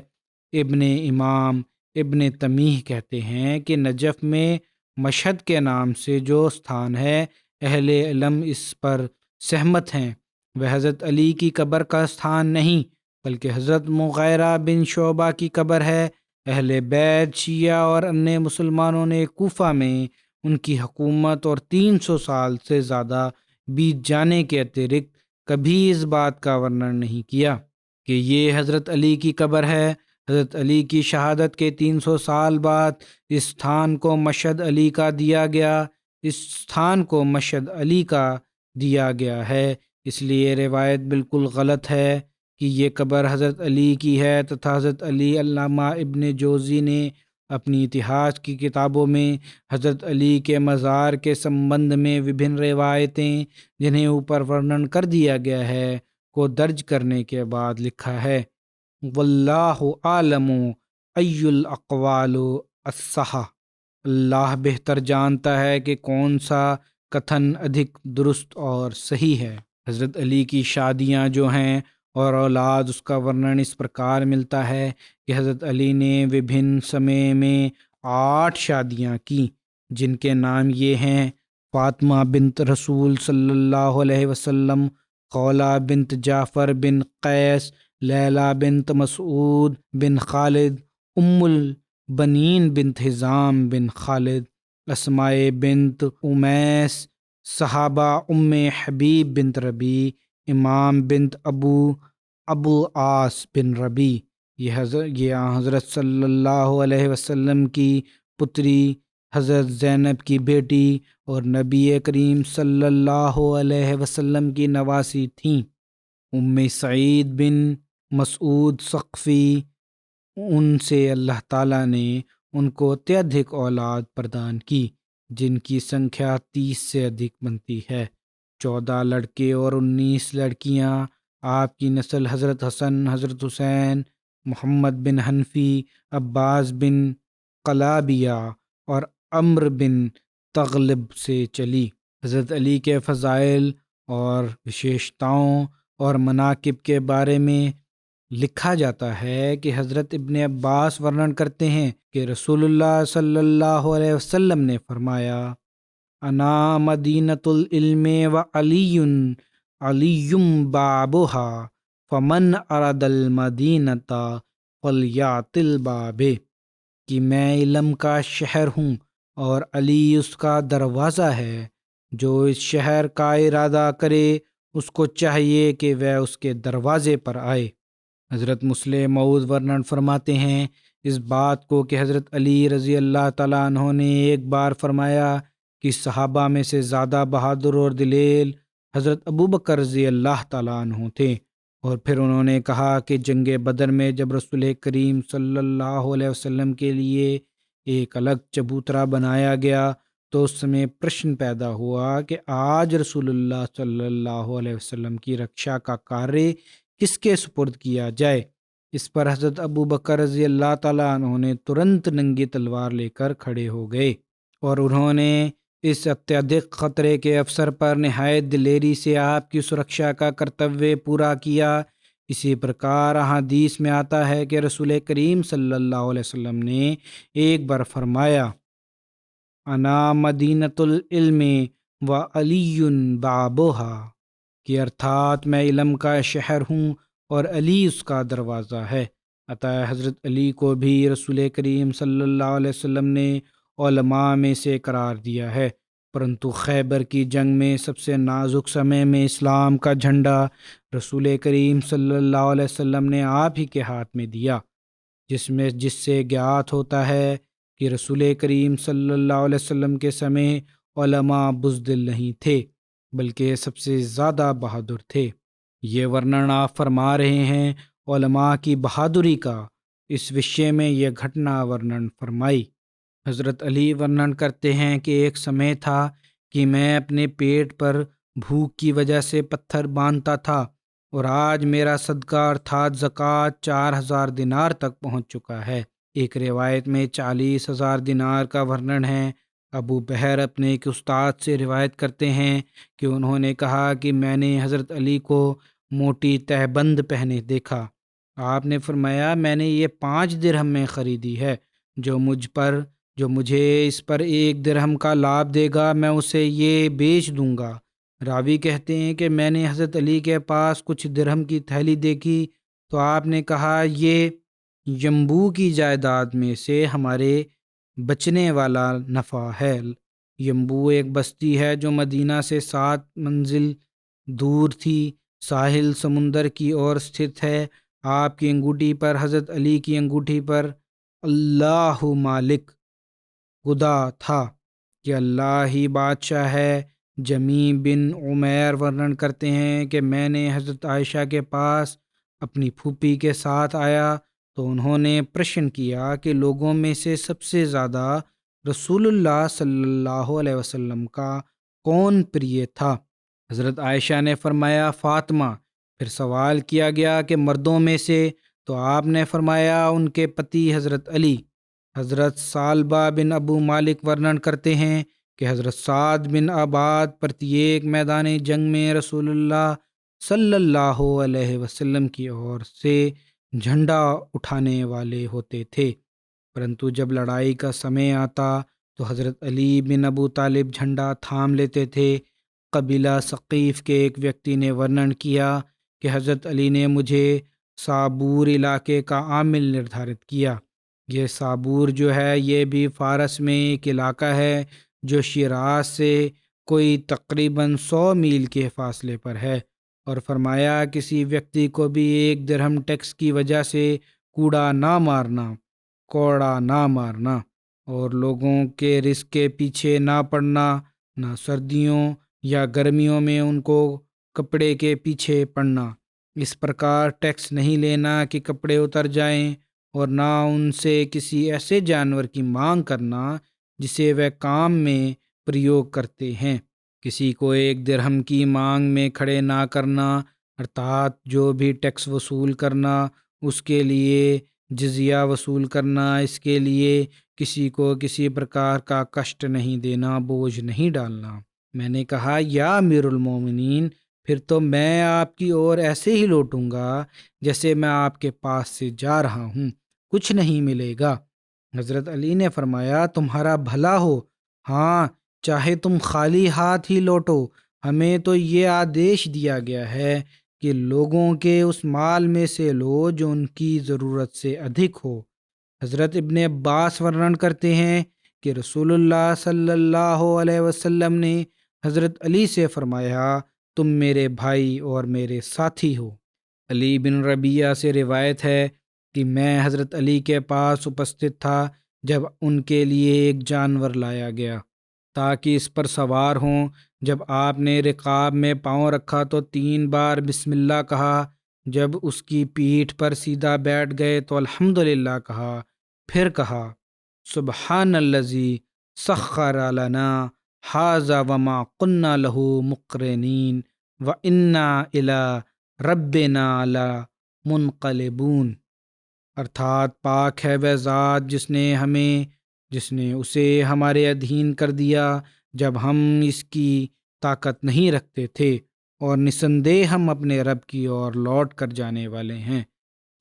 ابن امام ابن تمیہ کہتے ہیں کہ نجف میں مشہد کے نام سے جو استھان ہے، اہل علم اس پر سہمت ہیں، وہ حضرت علی کی قبر کا استھان نہیں بلکہ حضرت مغیرہ بن شعبہ کی قبر ہے۔ اہل بیت، شیعہ اور انیہ مسلمانوں نے کوفہ میں ان کی حکومت اور 300 سال سے زیادہ بیت جانے کے اترکت کبھی اس بات کا ورنن نہیں کیا کہ یہ حضرت علی کی قبر ہے۔ حضرت علی کی شہادت کے 300 سال بعد اس استھان کو مشہد علی کا دیا گیا، اس استھان کو مشہد علی کا دیا گیا ہے، اس لیے روایت بالکل غلط ہے کہ یہ قبر حضرت علی کی ہے تتھا حضرت علی۔ علامہ ابن جوزی نے اپنی اتہاس کی کتابوں میں حضرت علی کے مزار کے سمبندھ میں وبھن روایتیں جنہیں اوپر ورنن کر دیا گیا ہے کو درج کرنے کے بعد لکھا ہے، واللہ عالم ای الاقوال الصح، اللہ بہتر جانتا ہے کہ کون سا کتھن ادھک درست اور صحیح ہے۔ حضرت علی کی شادیاں جو ہیں اور اولاد، اس کا ورنن اس پرکار ملتا ہے کہ حضرت علی نے وبھن سمے میں 8 شادیاں کی، جن کے نام یہ ہیں: فاطمہ بنت رسول صلی اللہ علیہ وسلم، خولہ بنت جعفر بن قیس، لیلہ بنت مسعود بن خالد، ام البنین بنت حزام بن خالد، اسماء بنت امیس، صحابہ ام حبیب بنت ربی، امام بنت ابو العاص بن ربی۔ یہ حضرت صلی اللہ علیہ وسلم کی پتری حضرت زینب کی بیٹی اور نبی کریم صلی اللہ علیہ وسلم کی نواسی تھیں۔ ام سعید بن مسعود ثقفی، ان سے اللہ تعالیٰ نے ان کو اتیادک اولاد پردان کی، جن کی سنکھیا 30 سے ادھک بنتی ہے، 14 لڑکے اور 19 لڑکیاں۔ آپ کی نسل حضرت حسن، حضرت حسین، محمد بن حنفی، عباس بن قلابیہ اور عمر بن تغلب سے چلی۔ حضرت علی کے فضائل اور وشیشتاؤں اور مناقب کے بارے میں لکھا جاتا ہے کہ حضرت ابن عباس ورنن کرتے ہیں کہ رسول اللہ صلی اللہ علیہ وسلم نے فرمایا: انا مدینۃ العلم و علی بابھا فمن اراد المدینۃ فلیأت الباب، کہ میں علم کا شہر ہوں اور علی اس کا دروازہ ہے، جو اس شہر کا ارادہ کرے اس کو چاہیے کہ وہ اس کے دروازے پر آئے۔ حضرت مسلم موعود ورنن فرماتے ہیں اس بات کو کہ حضرت علی رضی اللہ تعالیٰ عنہ نے ایک بار فرمایا کہ صحابہ میں سے زیادہ بہادر اور دلیر حضرت ابوبکر رضی اللہ تعالیٰ عنہ تھے، اور پھر انہوں نے کہا کہ جنگ بدر میں جب رسول کریم صلی اللہ علیہ وسلم کے لیے ایک الگ چبوترا بنایا گیا تو اس سمے پرشن پیدا ہوا کہ آج رسول اللہ صلی اللہ علیہ وسلم کی رکشا کا کاریہ کس کے سپرد کیا جائے۔ اس پر حضرت ابوبکر رضی اللہ تعالیٰ عنہ نے ترنت ننگی تلوار لے کر کھڑے ہو گئے، اور انہوں نے اس اتیادک خطرے کے افسر پر نہایت دلیری سے آپ کی سرکشا کا کرتویہ پورا کیا۔ اسی پرکار احادیث میں آتا ہے کہ رسول کریم صلی اللہ علیہ وسلم نے ایک بار فرمایا: انا مدینۃ العلم و علی بابھا، کہ ارتھات میں علم کا شہر ہوں اور علی اس کا دروازہ ہے۔ عطا حضرت علی کو بھی رسول کریم صلی اللہ علیہ وسلم نے علماء میں سے قرار دیا ہے، پرنتو خیبر کی جنگ میں سب سے نازک سمے میں اسلام کا جھنڈا رسول کریم صلی اللہ علیہ وسلم نے آپ ہی کے ہاتھ میں دیا، جس سے گیات ہوتا ہے کہ رسول کریم صلی اللہ علیہ وسلم کے سمے علماء بزدل نہیں تھے بلکہ سب سے زیادہ بہادر تھے۔ یہ ورنن آپ فرما رہے ہیں علماء کی بہادری کا، اس وشے میں یہ گھٹنا ورنن فرمائی۔ حضرت علی ورنن کرتے ہیں کہ ایک سمے تھا کہ میں اپنے پیٹ پر بھوک کی وجہ سے پتھر باندھتا تھا، اور آج میرا صدقہ ارتھات زکوٰۃ 4000 دینار تک پہنچ چکا ہے۔ ایک روایت میں 40,000 دینار کا ورنن ہے۔ ابو بحر اپنے ایک استاد سے روایت کرتے ہیں کہ انہوں نے کہا کہ میں نے حضرت علی کو موٹی تہبند پہنے دیکھا۔ آپ نے فرمایا: میں نے یہ 5 درہم میں خریدی ہے، جو مجھے اس پر 1 درہم کا لابھ دے گا میں اسے یہ بیچ دوں گا۔ راوی کہتے ہیں کہ میں نے حضرت علی کے پاس کچھ درہم کی تھیلی دیکھی تو آپ نے کہا: یہ ینبوع کی جائیداد میں سے ہمارے بچنے والا نفع ہے۔ ینبوع ایک بستی ہے جو مدینہ سے 7 منزل دور تھی، ساحل سمندر کی اور استھت ہے۔ آپ کی انگوٹھی پر، حضرت علی کی انگوٹھی پر اللہ مالک خدا تھا کہ اللہ ہی بادشاہ ہے۔ جمی بن عمیر ورنن کرتے ہیں کہ میں نے حضرت عائشہ کے پاس اپنی پھوپھی کے ساتھ آیا تو انہوں نے پرشن کیا کہ لوگوں میں سے سب سے زیادہ رسول اللہ صلی اللہ علیہ وسلم کا کون پریہ تھا؟ حضرت عائشہ نے فرمایا: فاطمہ۔ پھر سوال کیا گیا کہ مردوں میں سے؟ تو آپ نے فرمایا: ان کے پتی حضرت علی۔ حضرت ثعلبہ بن ابو مالک ورنن کرتے ہیں کہ حضرت سعد بن عباد پرتیک میدان جنگ میں رسول اللہ صلی اللہ علیہ وسلم کی اور سے جھنڈا اٹھانے والے ہوتے تھے، پرنتو جب لڑائی کا سمے آتا تو حضرت علی بن ابو طالب جھنڈا تھام لیتے تھے۔ قبیلہ ثقیف کے ایک ویکتی نے ورنن کیا کہ حضرت علی نے مجھے صابور علاقے کا عامل نردھارت کیا۔ یہ صابور جو ہے یہ بھی فارس میں ایک علاقہ ہے جو شیراز سے کوئی تقریباً 100 میل کے فاصلے پر ہے، اور فرمایا کسی ویکتی کو بھی 1 درہم ٹیکس کی وجہ سے کوڑا نہ مارنا اور لوگوں کے رزق کے پیچھے نہ پڑنا، نہ سردیوں یا گرمیوں میں ان کو کپڑے کے پیچھے پڑنا، اس پرکار ٹیکس نہیں لینا کہ کپڑے اتر جائیں، اور نہ ان سے کسی ایسے جانور کی مانگ کرنا جسے وہ کام میں پریوگ کرتے ہیں، کسی کو 1 درہم کی مانگ میں کھڑے نہ کرنا، ارتھات جو بھی ٹیکس وصول کرنا اس کے لیے جزیہ وصول کرنا، اس کے لیے کسی کو کسی پرکار کا کشٹ نہیں دینا، بوجھ نہیں ڈالنا۔ میں نے کہا یا امیر المومنین، پھر تو میں آپ کی اور ایسے ہی لوٹوں گا جیسے میں آپ کے پاس سے جا رہا ہوں، کچھ نہیں ملے گا۔ حضرت علی نے فرمایا تمہارا بھلا ہو، ہاں چاہے تم خالی ہاتھ ہی لوٹو، ہمیں تو یہ آدیش دیا گیا ہے کہ لوگوں کے اس مال میں سے لو جو ان کی ضرورت سے ادھک ہو۔ حضرت ابن عباس ورنن کرتے ہیں کہ رسول اللہ صلی اللہ علیہ وسلم نے حضرت علی سے فرمایا تم میرے بھائی اور میرے ساتھی ہو۔ علی بن ربیعہ سے روایت ہے کہ میں حضرت علی کے پاس اپستھت تھا جب ان کے لیے ایک جانور لایا گیا تاکہ اس پر سوار ہوں۔ جب آپ نے رقاب میں پاؤں رکھا تو 3 بار بسم اللہ کہا، جب اس کی پیٹھ پر سیدھا بیٹھ گئے تو الحمدللہ کہا، پھر کہا سبحان الذی سخر لنا ھذا وما کنا لہ مقرنین وانا الی ربنا لمنقلبون، ارتھات پاک ہے وہ ذات جس نے اسے ہمارے ادھین کر دیا جب ہم اس کی طاقت نہیں رکھتے تھے، اور نسندہ ہم اپنے رب کی اور لوٹ کر جانے والے ہیں۔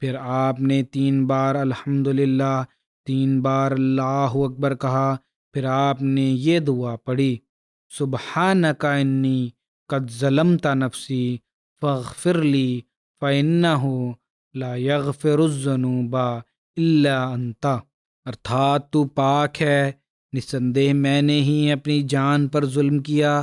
پھر آپ نے 3 بار الحمدللہ، 3 بار اللہ اکبر کہا، پھر آپ نے یہ دعا پڑھی سبحانک انی قد ظلمت نفسی فاغفر لی فانہ لا یغفر الذنوب الا انت، ارتھات تو پاک ہے، نسندہ میں نے ہی اپنی جان پر ظلم کیا،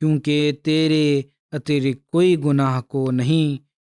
کیونکہ تیرے اترک کوئی گناہ کو نہیں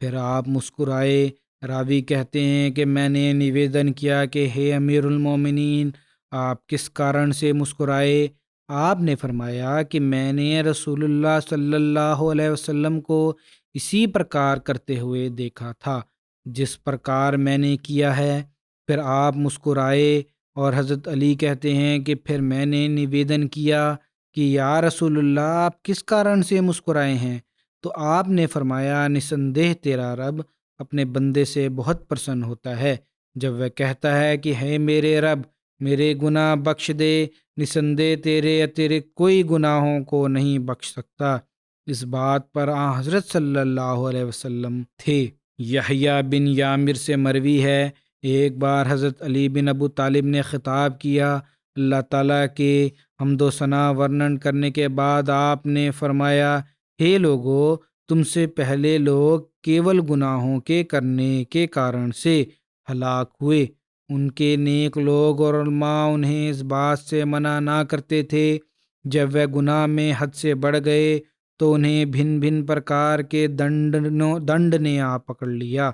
پھر آپ مسکرائے۔ راوی کہتے ہیں کہ میں نے نویدن کیا کہ ہے امیر المومنین آپ کس کارن سے مسکرائے؟ آپ نے فرمایا کہ میں نے رسول اللہ صلی اللہ علیہ وسلم کو اسی پرکار کرتے ہوئے دیکھا تھا جس پرکار میں نے کیا ہے۔ پھر آپ مسکرائے، اور حضرت علی کہتے ہیں کہ پھر میں نے نویدن کیا کہ یا رسول اللہ آپ کس کارن سے مسکرائے ہیں؟ تو آپ نے فرمایا نسندہ تیرا رب اپنے بندے سے بہت پرسن ہوتا ہے جب وہ کہتا ہے کہ ہے میرے رب میرے گناہ بخش دے، نسندہ تیرے اترک کوئی گناہوں کو نہیں بخش سکتا۔ اس بات پر حضرت صلی اللہ علیہ وسلم تھے۔ یحییٰ بن یامر سے مروی ہے ایک بار حضرت علی بن ابو طالب نے خطاب کیا، اللہ تعالیٰ کے حمد و ثنا ورنن کرنے کے بعد آپ نے فرمایا ہے لوگو، تم سے پہلے لوگ کیول گناہوں کے کرنے کے کارن سے ہلاک ہوئے، ان کے نیک لوگ اور علماء انہیں اس بات سے منع نہ کرتے تھے، جب وہ گناہ میں حد سے بڑھ گئے تو انہیں بھن بھن پرکار کے دنڈ نے آ پکڑ لیا۔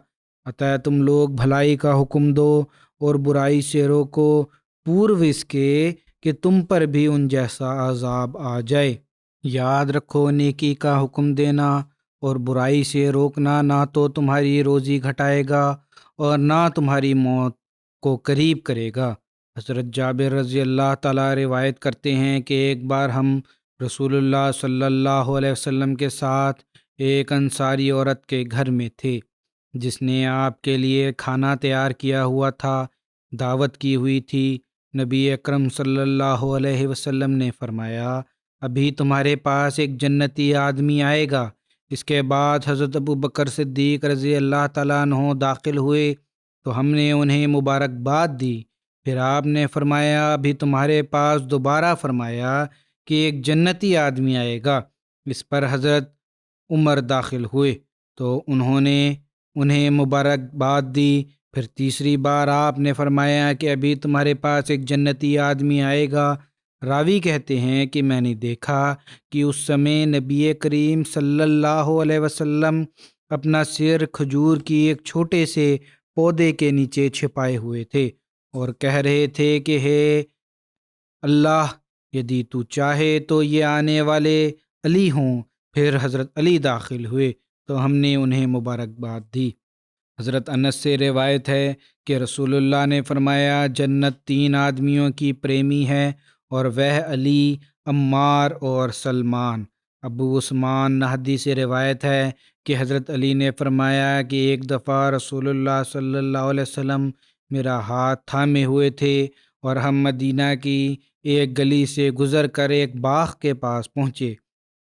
اطاع تم لوگ بھلائی کا حکم دو اور برائی سے روکو، پورو اس کے کہ تم پر بھی ان جیسا عذاب آ جائے۔ یاد رکھو نیکی کا حکم دینا اور برائی سے روکنا نہ تو تمہاری روزی گھٹائے گا اور نہ تمہاری موت کو قریب کرے گا۔ حضرت جابر رضی اللہ تعالیٰ روایت کرتے ہیں کہ ایک بار ہم رسول اللہ صلی اللہ علیہ وسلم کے ساتھ ایک انصاری عورت کے گھر میں تھے۔ جس نے آپ کے لیے کھانا تیار کیا ہوا تھا، دعوت کی ہوئی تھی۔ نبی اکرم صلی اللہ علیہ وسلم نے فرمایا، ابھی تمہارے پاس ایک جنتی آدمی آئے گا۔ اس کے بعد حضرت ابو بکر صدیق رضی اللہ تعالیٰ عنہ داخل ہوئے تو ہم نے انہیں مبارکباد دی۔ پھر آپ نے فرمایا، ابھی تمہارے پاس دوبارہ فرمایا کہ ایک جنتی آدمی آئے گا۔ اس پر حضرت عمر داخل ہوئے تو انہوں نے انہیں مبارکباد دی۔ پھر تیسری بار آپ نے فرمایا کہ ابھی تمہارے پاس ایک جنتی آدمی آئے گا۔ راوی کہتے ہیں کہ میں نے دیکھا کہ اس سمے نبی کریم صلی اللہ علیہ وسلم اپنا سر کھجور کی ایک چھوٹے سے پودے کے نیچے چھپائے ہوئے تھے اور کہہ رہے تھے کہ ہے اللہ، یدی تو چاہے تو یہ آنے والے علی ہوں۔ پھر حضرت علی داخل ہوئے تو ہم نے انہیں مبارکباد دی۔ حضرت انس سے روایت ہے کہ رسول اللہ نے فرمایا، جنت 3 آدمیوں کی پریمی ہے اور وہ علی، عمار اور سلمان۔ ابو عثمان نہدی سے روایت ہے کہ حضرت علی نے فرمایا کہ ایک دفعہ رسول اللہ صلی اللہ علیہ وسلم میرا ہاتھ تھامے ہوئے تھے اور ہم مدینہ کی ایک گلی سے گزر کر ایک باغ کے پاس پہنچے۔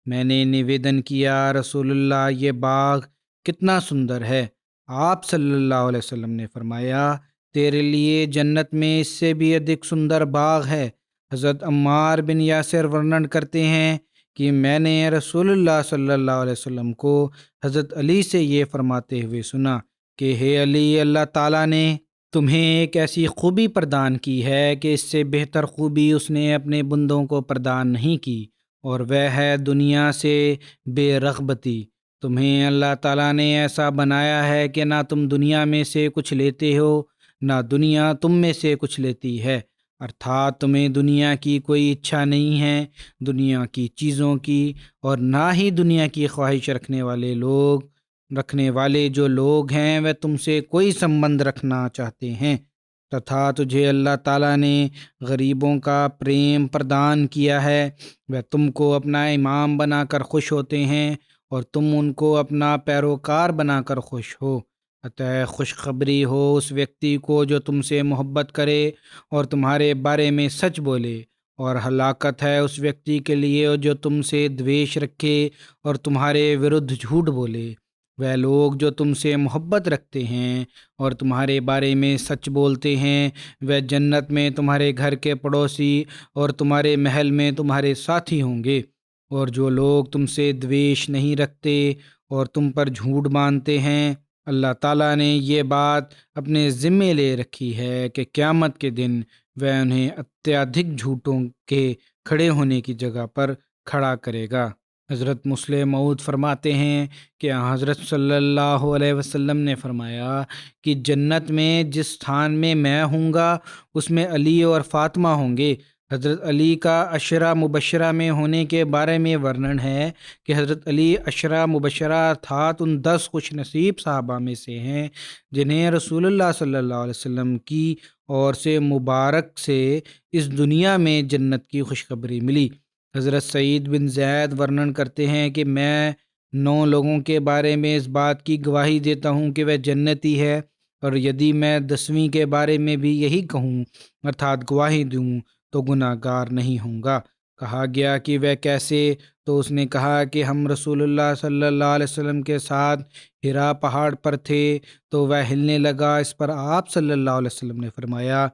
میں نے نویدن کیا، رسول اللہ یہ باغ کتنا سندر ہے۔ آپ صلی اللہ علیہ وسلم نے فرمایا، تیرے لیے جنت میں اس سے بھی ادھک سندر باغ ہے۔ حضرت عمار بن یاسر ورنن کرتے ہیں کہ میں نے رسول اللہ صلی اللہ علیہ وسلم کو حضرت علی سے یہ فرماتے ہوئے سنا کہ ہے علی، اللہ تعالیٰ نے تمہیں ایک ایسی خوبی پردان کی ہے کہ اس سے بہتر خوبی اس نے اپنے بندوں کو پردان نہیں کی، اور وہ ہے دنیا سے بے رغبتی۔ تمہیں اللہ تعالیٰ نے ایسا بنایا ہے کہ نہ تم دنیا میں سے کچھ لیتے ہو، نہ دنیا تم میں سے کچھ لیتی ہے، ارتھات تمہیں دنیا کی کوئی اچھا نہیں ہے، دنیا کی چیزوں کی، اور نہ ہی دنیا کی خواہش رکھنے والے جو لوگ ہیں وہ تم سے کوئی سمبند رکھنا چاہتے ہیں۔ تتھا تجھے اللہ تعالیٰ نے غریبوں کا پریم پردان کیا ہے، وہ تم کو اپنا امام بنا کر خوش ہوتے ہیں اور تم ان کو اپنا پیروکار بنا کر خوش ہو۔ اتح خوشخبری ہو اس ویکتی کو جو تم سے محبت کرے اور تمہارے بارے میں سچ بولے، اور ہلاکت ہے اس ویکتی کے لیے جو تم سے دویش رکھے اور تمہارے وردھ جھوٹ بولے۔ وہ لوگ جو تم سے محبت رکھتے ہیں اور تمہارے بارے میں سچ بولتے ہیں، وہ جنت میں تمہارے گھر کے پڑوسی اور تمہارے محل میں تمہارے ساتھی ہوں گے۔ اور جو لوگ تم سے دویش نہیں رکھتے اور تم پر جھوٹ باندھتے ہیں، اللہ تعالیٰ نے یہ بات اپنے ذمے لے رکھی ہے کہ قیامت کے دن وہ انہیں اتیادھک جھوٹوں کے کھڑے ہونے کی جگہ پر کھڑا کرے گا۔ حضرت مسلم موعود فرماتے ہیں کہ حضرت صلی اللہ علیہ وسلم نے فرمایا کہ جنت میں جس استھان میں میں ہوں گا اس میں علی اور فاطمہ ہوں گے۔ حضرت علی کا عشرہ مبشرہ میں ہونے کے بارے میں ورنن ہے کہ حضرت علی عشرہ مبشرہ ارتھات ان 10 خوش نصیب صحابہ میں سے ہیں جنہیں رسول اللہ صلی اللہ علیہ وسلم کی اور سے مبارک سے اس دنیا میں جنت کی خوشخبری ملی۔ حضرت سعید بن زید ورنن کرتے ہیں کہ میں 9 لوگوں کے بارے میں اس بات کی گواہی دیتا ہوں کہ وہ جنتی ہے، اور یدی میں 10ویں کے بارے میں بھی یہی کہوں ارتھات گواہی دوں تو گناہ گار نہیں ہوں گا۔ کہا گیا کہ وہ کیسے؟ تو اس نے کہا کہ ہم رسول اللہ صلی اللہ علیہ وسلم کے ساتھ ہرا پہاڑ پر تھے تو وہ ہلنے لگا۔ اس پر آپ صلی اللہ علیہ وسلم نے فرمایا،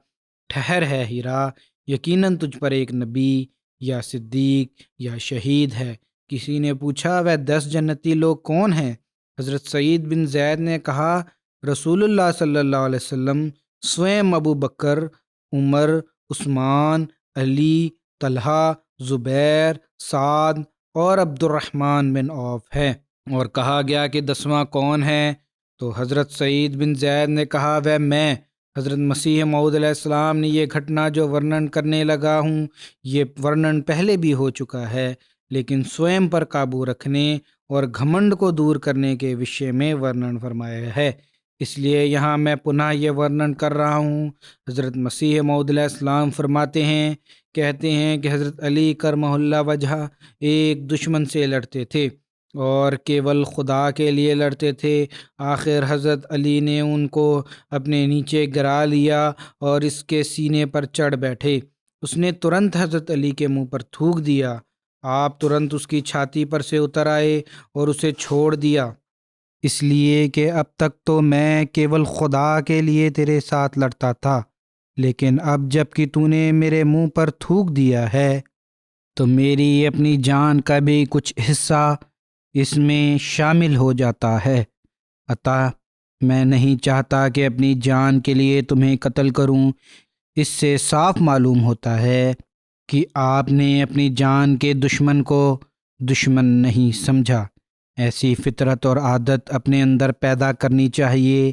ٹھہر ہے ہیرا، یقیناً تجھ پر ایک نبی یا صدیق یا شہید ہے۔ کسی نے پوچھا، وہ 10 جنتی لوگ کون ہیں؟ حضرت سعید بن زید نے کہا، رسول اللہ صلی اللہ علیہ وسلم سوئم، ابو بکر، عمر، عثمان، علی، طلحہ، زبیر، سعد اور عبد الرحمن بن عوف ہے۔ اور کہا گیا کہ 10واں کون ہے؟ تو حضرت سعید بن زید نے کہا، وہ میں۔ حضرت مسیح موعود علیہ السلام نے یہ گھٹنا جو ورنن کرنے لگا ہوں یہ ورنن پہلے بھی ہو چکا ہے، لیکن سوئم پر قابو رکھنے اور گھمنڈ کو دور کرنے کے وشے میں ورنن فرمایا ہے، اس لیے یہاں میں پناہ یہ ورنن کر رہا ہوں۔ حضرت مسیح موعود علیہ السلام فرماتے ہیں، کہتے ہیں کہ حضرت علی کرمہ اللہ وجہہ ایک دشمن سے لڑتے تھے۔ اور کیول خدا کے لیے لڑتے تھے۔ آخر حضرت علی نے ان کو اپنے نیچے گرا لیا اور اس کے سینے پر چڑھ بیٹھے۔ اس نے ترنت حضرت علی کے منہ پر تھوک دیا۔ آپ ترنت اس کی چھاتی پر سے اتر آئے اور اسے چھوڑ دیا، اس لیے کہ اب تک تو میں کیول خدا کے لیے تیرے ساتھ لڑتا تھا، لیکن اب جب کہ تو نے میرے منہ پر تھوک دیا ہے تو میری اپنی جان کا بھی کچھ حصہ اس میں شامل ہو جاتا ہے۔ عطا میں نہیں چاہتا کہ اپنی جان کے لیے تمہیں قتل کروں۔ اس سے صاف معلوم ہوتا ہے کہ آپ نے اپنی جان کے دشمن کو دشمن نہیں سمجھا۔ ایسی فطرت اور عادت اپنے اندر پیدا کرنی چاہیے۔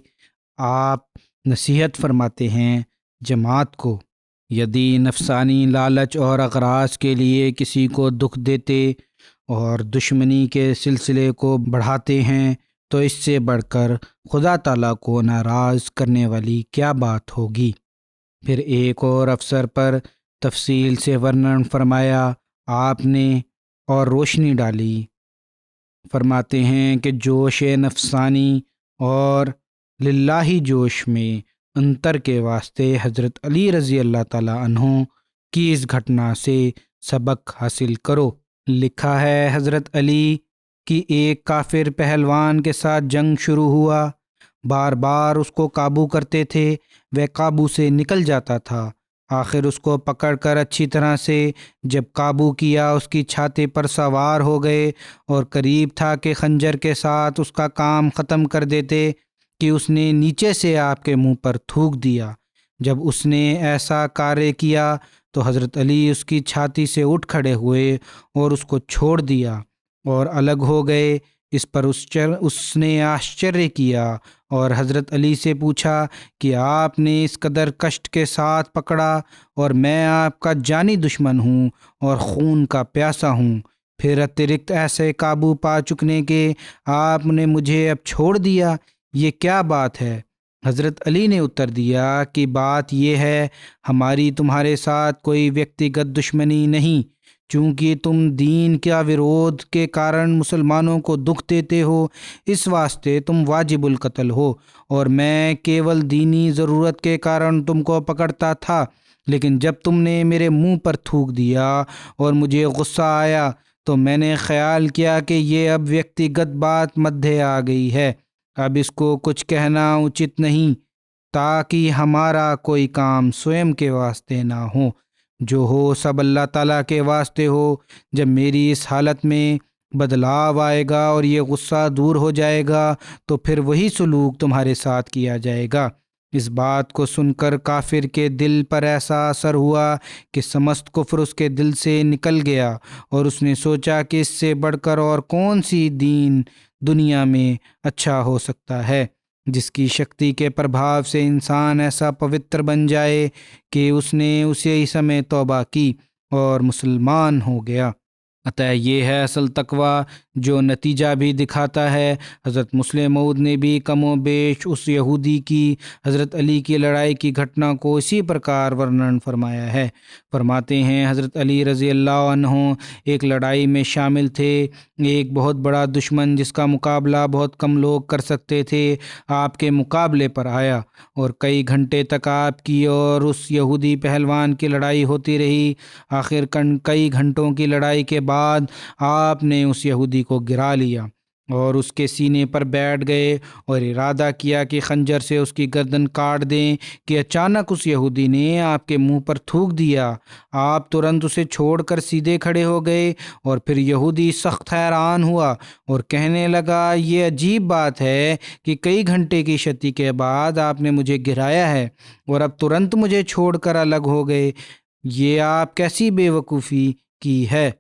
آپ نصیحت فرماتے ہیں جماعت کو، یدی نفسانی لالچ اور اغراض کے لیے کسی کو دکھ دیتے اور دشمنی کے سلسلے کو بڑھاتے ہیں تو اس سے بڑھ کر خدا تعالیٰ کو ناراض کرنے والی کیا بات ہوگی۔ پھر ایک اور افسر پر تفصیل سے ورنن فرمایا آپ نے اور روشنی ڈالی۔ فرماتے ہیں کہ جوش نفسانی اور للہی جوش میں انتر کے واسطے حضرت علی رضی اللہ تعالیٰ عنہ کی اس گھٹنا سے سبق حاصل کرو۔ لکھا ہے حضرت علی کی ایک کافر پہلوان کے ساتھ جنگ شروع ہوا، بار بار اس کو قابو کرتے تھے، وہ قابو سے نکل جاتا تھا۔ آخر اس کو پکڑ کر اچھی طرح سے جب قابو کیا اس کی چھاتی پر سوار ہو گئے اور قریب تھا کہ خنجر کے ساتھ اس کا کام ختم کر دیتے کہ اس نے نیچے سے آپ کے منہ پر تھوک دیا۔ جب اس نے ایسا کارے کیا تو حضرت علی اس کی چھاتی سے اٹھ کھڑے ہوئے اور اس کو چھوڑ دیا اور الگ ہو گئے۔ اس پر اس نے آشچریہ کیا اور حضرت علی سے پوچھا کہ آپ نے اس قدر کشٹ کے ساتھ پکڑا اور میں آپ کا جانی دشمن ہوں اور خون کا پیاسا ہوں، پھر اترکت ایسے قابو پا چکنے کے آپ نے مجھے اب چھوڑ دیا، یہ کیا بات ہے؟ حضرت علی نے اتر دیا کہ بات یہ ہے ہماری تمہارے ساتھ کوئی ویکتیگت دشمنی نہیں، چونکہ تم دین کا ورودھ کے کارن مسلمانوں کو دکھ دیتے ہو، اس واسطے تم واجب القتل ہو، اور میں کیول دینی ضرورت کے کارن تم کو پکڑتا تھا، لیکن جب تم نے میرے منہ پر تھوک دیا اور مجھے غصہ آیا تو میں نے خیال کیا کہ یہ اب ویکتیگت بات مدھے آ گئی ہے، اب اس کو کچھ کہنا اچت نہیں، تاکہ ہمارا کوئی کام سوئم کے واسطے نہ ہو، جو ہو سب اللہ تعالیٰ کے واسطے ہو۔ جب میری اس حالت میں بدلاؤ آئے گا اور یہ غصہ دور ہو جائے گا تو پھر وہی سلوک تمہارے ساتھ کیا جائے گا۔ اس بات کو سن کر کافر کے دل پر ایسا اثر ہوا کہ سمست کفر اس کے دل سے نکل گیا، اور اس نے سوچا کہ اس سے بڑھ کر اور کون سی دین دنیا میں اچھا ہو سکتا ہے، جس کی شکتی کے پربھاؤ سے انسان ایسا پوتر بن جائے کہ اس نے اسی سمے توبہ کی اور مسلمان ہو گیا۔ عطا یہ ہے اصل تقویٰ جو نتیجہ بھی دکھاتا ہے۔ حضرت مسلم موعود نے بھی کم و بیش اس یہودی کی حضرت علی کی لڑائی کی گھٹنا کو اسی پرکار ورنن فرمایا ہے۔ فرماتے ہیں حضرت علی رضی اللہ عنہ ایک لڑائی میں شامل تھے۔ ایک بہت بڑا دشمن جس کا مقابلہ بہت کم لوگ کر سکتے تھے آپ کے مقابلے پر آیا، اور کئی گھنٹے تک آپ کی اور اس یہودی پہلوان کی لڑائی ہوتی رہی۔ آخر کئی گھنٹوں کی لڑائی کے بعد آپ نے اس یہودی کو گرا لیا اور اس کے سینے پر بیٹھ گئے اور ارادہ کیا کہ خنجر سے اس کی گردن کاٹ دیں کہ اچانک اس یہودی نے آپ کے منہ پر تھوک دیا۔ آپ ترنت اسے چھوڑ کر سیدھے کھڑے ہو گئے، اور پھر یہودی سخت حیران ہوا اور کہنے لگا یہ عجیب بات ہے کہ کئی گھنٹے کی شتی کے بعد آپ نے مجھے گرایا ہے اور اب ترنت مجھے چھوڑ کر الگ ہو گئے، یہ آپ کیسی بے وقوفی کی ہے،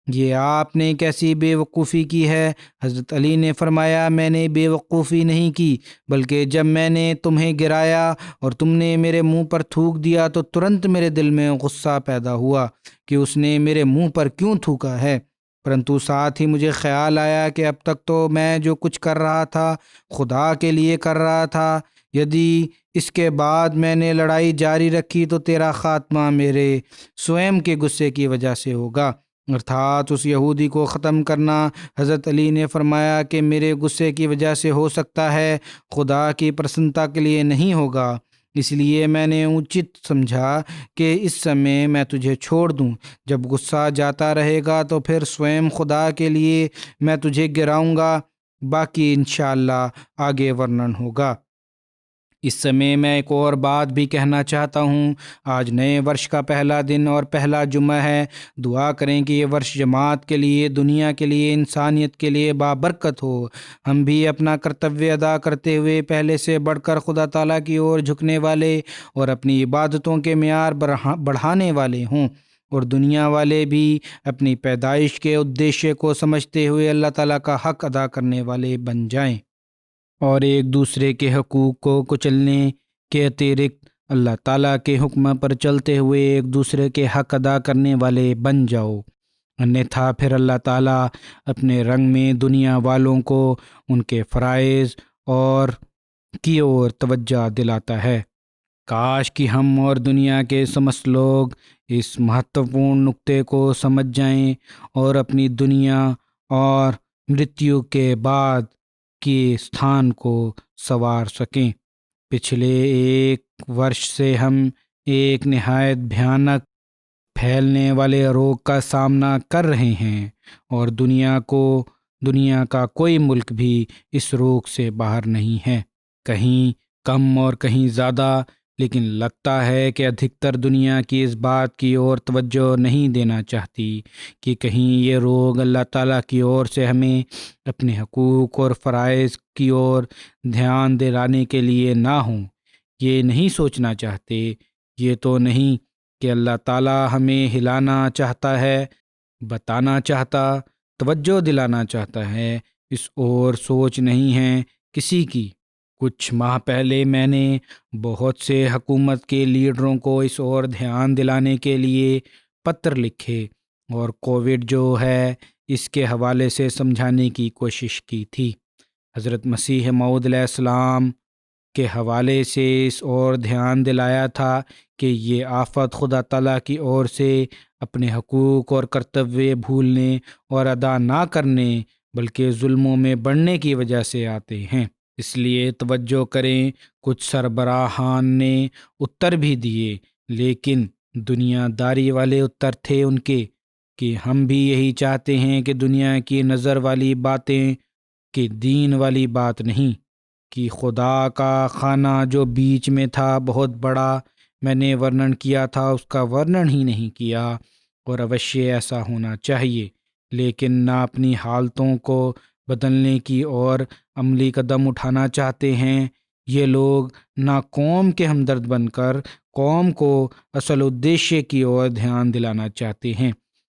یہ آپ نے کیسی بے وقوفی کی ہے؟ حضرت علی نے فرمایا میں نے بے وقوفی نہیں کی، بلکہ جب میں نے تمہیں گرایا اور تم نے میرے منہ پر تھوک دیا تو ترنت میرے دل میں غصہ پیدا ہوا کہ اس نے میرے منہ پر کیوں تھوکا ہے، پرنتو ساتھ ہی مجھے خیال آیا کہ اب تک تو میں جو کچھ کر رہا تھا خدا کے لیے کر رہا تھا، یدی اس کے بعد میں نے لڑائی جاری رکھی تو تیرا خاتمہ میرے سوئم کے غصے کی وجہ سے ہوگا، ارتھات اس یہودی کو ختم کرنا۔ حضرت علی نے فرمایا کہ میرے غصے کی وجہ سے ہو سکتا ہے، خدا کی پرسنتا کے لیے نہیں ہوگا، اس لیے میں نے اچت سمجھا کہ اس سمے میں تجھے چھوڑ دوں۔ جب غصہ جاتا رہے گا تو پھر سوئم خدا کے لیے میں تجھے گراؤں گا، باقی انشاءاللہ آگے ورنن ہوگا۔ اس سمے میں ایک اور بات بھی کہنا چاہتا ہوں۔ آج نئے ورش کا پہلا دن اور پہلا جمعہ ہے۔ دعا کریں کہ یہ ورش جماعت کے لیے، دنیا کے لیے، انسانیت کے لیے بابرکت ہو۔ ہم بھی اپنا کرتویہ ادا کرتے ہوئے پہلے سے بڑھ کر خدا تعالیٰ کی اور جھکنے والے اور اپنی عبادتوں کے معیار بڑھانے والے ہوں، اور دنیا والے بھی اپنی پیدائش کے ادیشیہ کو سمجھتے ہوئے اللہ تعالیٰ کا حق ادا کرنے والے بن جائیں، اور ایک دوسرے کے حقوق کو کچلنے کے اترکت اللہ تعالیٰ کے حکم پر چلتے ہوئے ایک دوسرے کے حق ادا کرنے والے بن جاؤ، انیتھا پھر اللہ تعالیٰ اپنے رنگ میں دنیا والوں کو ان کے فرائض اور کی اور توجہ دلاتا ہے۔ کاش کہ ہم اور دنیا کے سمست لوگ اس مہتوپورن نقطے کو سمجھ جائیں اور اپنی دنیا اور مرتیو کے بعد کے استھان کو سنوار سکیں۔ پچھلے ایک ورش سے ہم ایک نہایت بھیانک پھیلنے والے روگ کا سامنا کر رہے ہیں، اور دنیا کا کوئی ملک بھی اس روگ سے باہر نہیں ہے، کہیں کم اور کہیں زیادہ، لیکن لگتا ہے کہ ادھکتر دنیا کی اس بات کی اور توجہ نہیں دینا چاہتی کہ کہیں یہ روگ اللہ تعالیٰ کی اور سے ہمیں اپنے حقوق اور فرائض کی اور دھیان دلانے کے لیے نہ ہوں۔ یہ نہیں سوچنا چاہتے، یہ تو نہیں کہ اللہ تعالیٰ ہمیں ہلانا چاہتا ہے، بتانا چاہتا، توجہ دلانا چاہتا ہے، اس اور سوچ نہیں ہے کسی کی۔ کچھ ماہ پہلے میں نے بہت سے حکومت کے لیڈروں کو اس اور دھیان دلانے کے لیے پتر لکھے اور کووڈ جو ہے اس کے حوالے سے سمجھانے کی کوشش کی تھی۔ حضرت مسیح موعود علیہ السلام کے حوالے سے اس اور دھیان دلایا تھا کہ یہ آفت خدا تعالیٰ کی اور سے اپنے حقوق اور کرتویہ بھولنے اور ادا نہ کرنے بلکہ ظلموں میں بڑھنے کی وجہ سے آتے ہیں۔ اس لیے توجہ کریں، کچھ سربراہان نے اتر بھی دیے، لیکن دنیا داری والے اتر تھے ان کے کہ ہم بھی یہی چاہتے ہیں کہ دنیا کی نظر والی باتیں کہ دین والی بات نہیں، کہ خدا کا خانہ جو بیچ میں تھا بہت بڑا، میں نے ورنن کیا تھا اس کا ورنن ہی نہیں کیا، اور اوشیہ ایسا ہونا چاہیے، لیکن نہ اپنی حالتوں کو بدلنے کی اور عملی قدم اٹھانا چاہتے ہیں۔ یہ لوگ نہ قوم کے ہمدرد بن کر قوم کو اصل ادیشیہ کی اور دھیان دلانا چاہتے ہیں،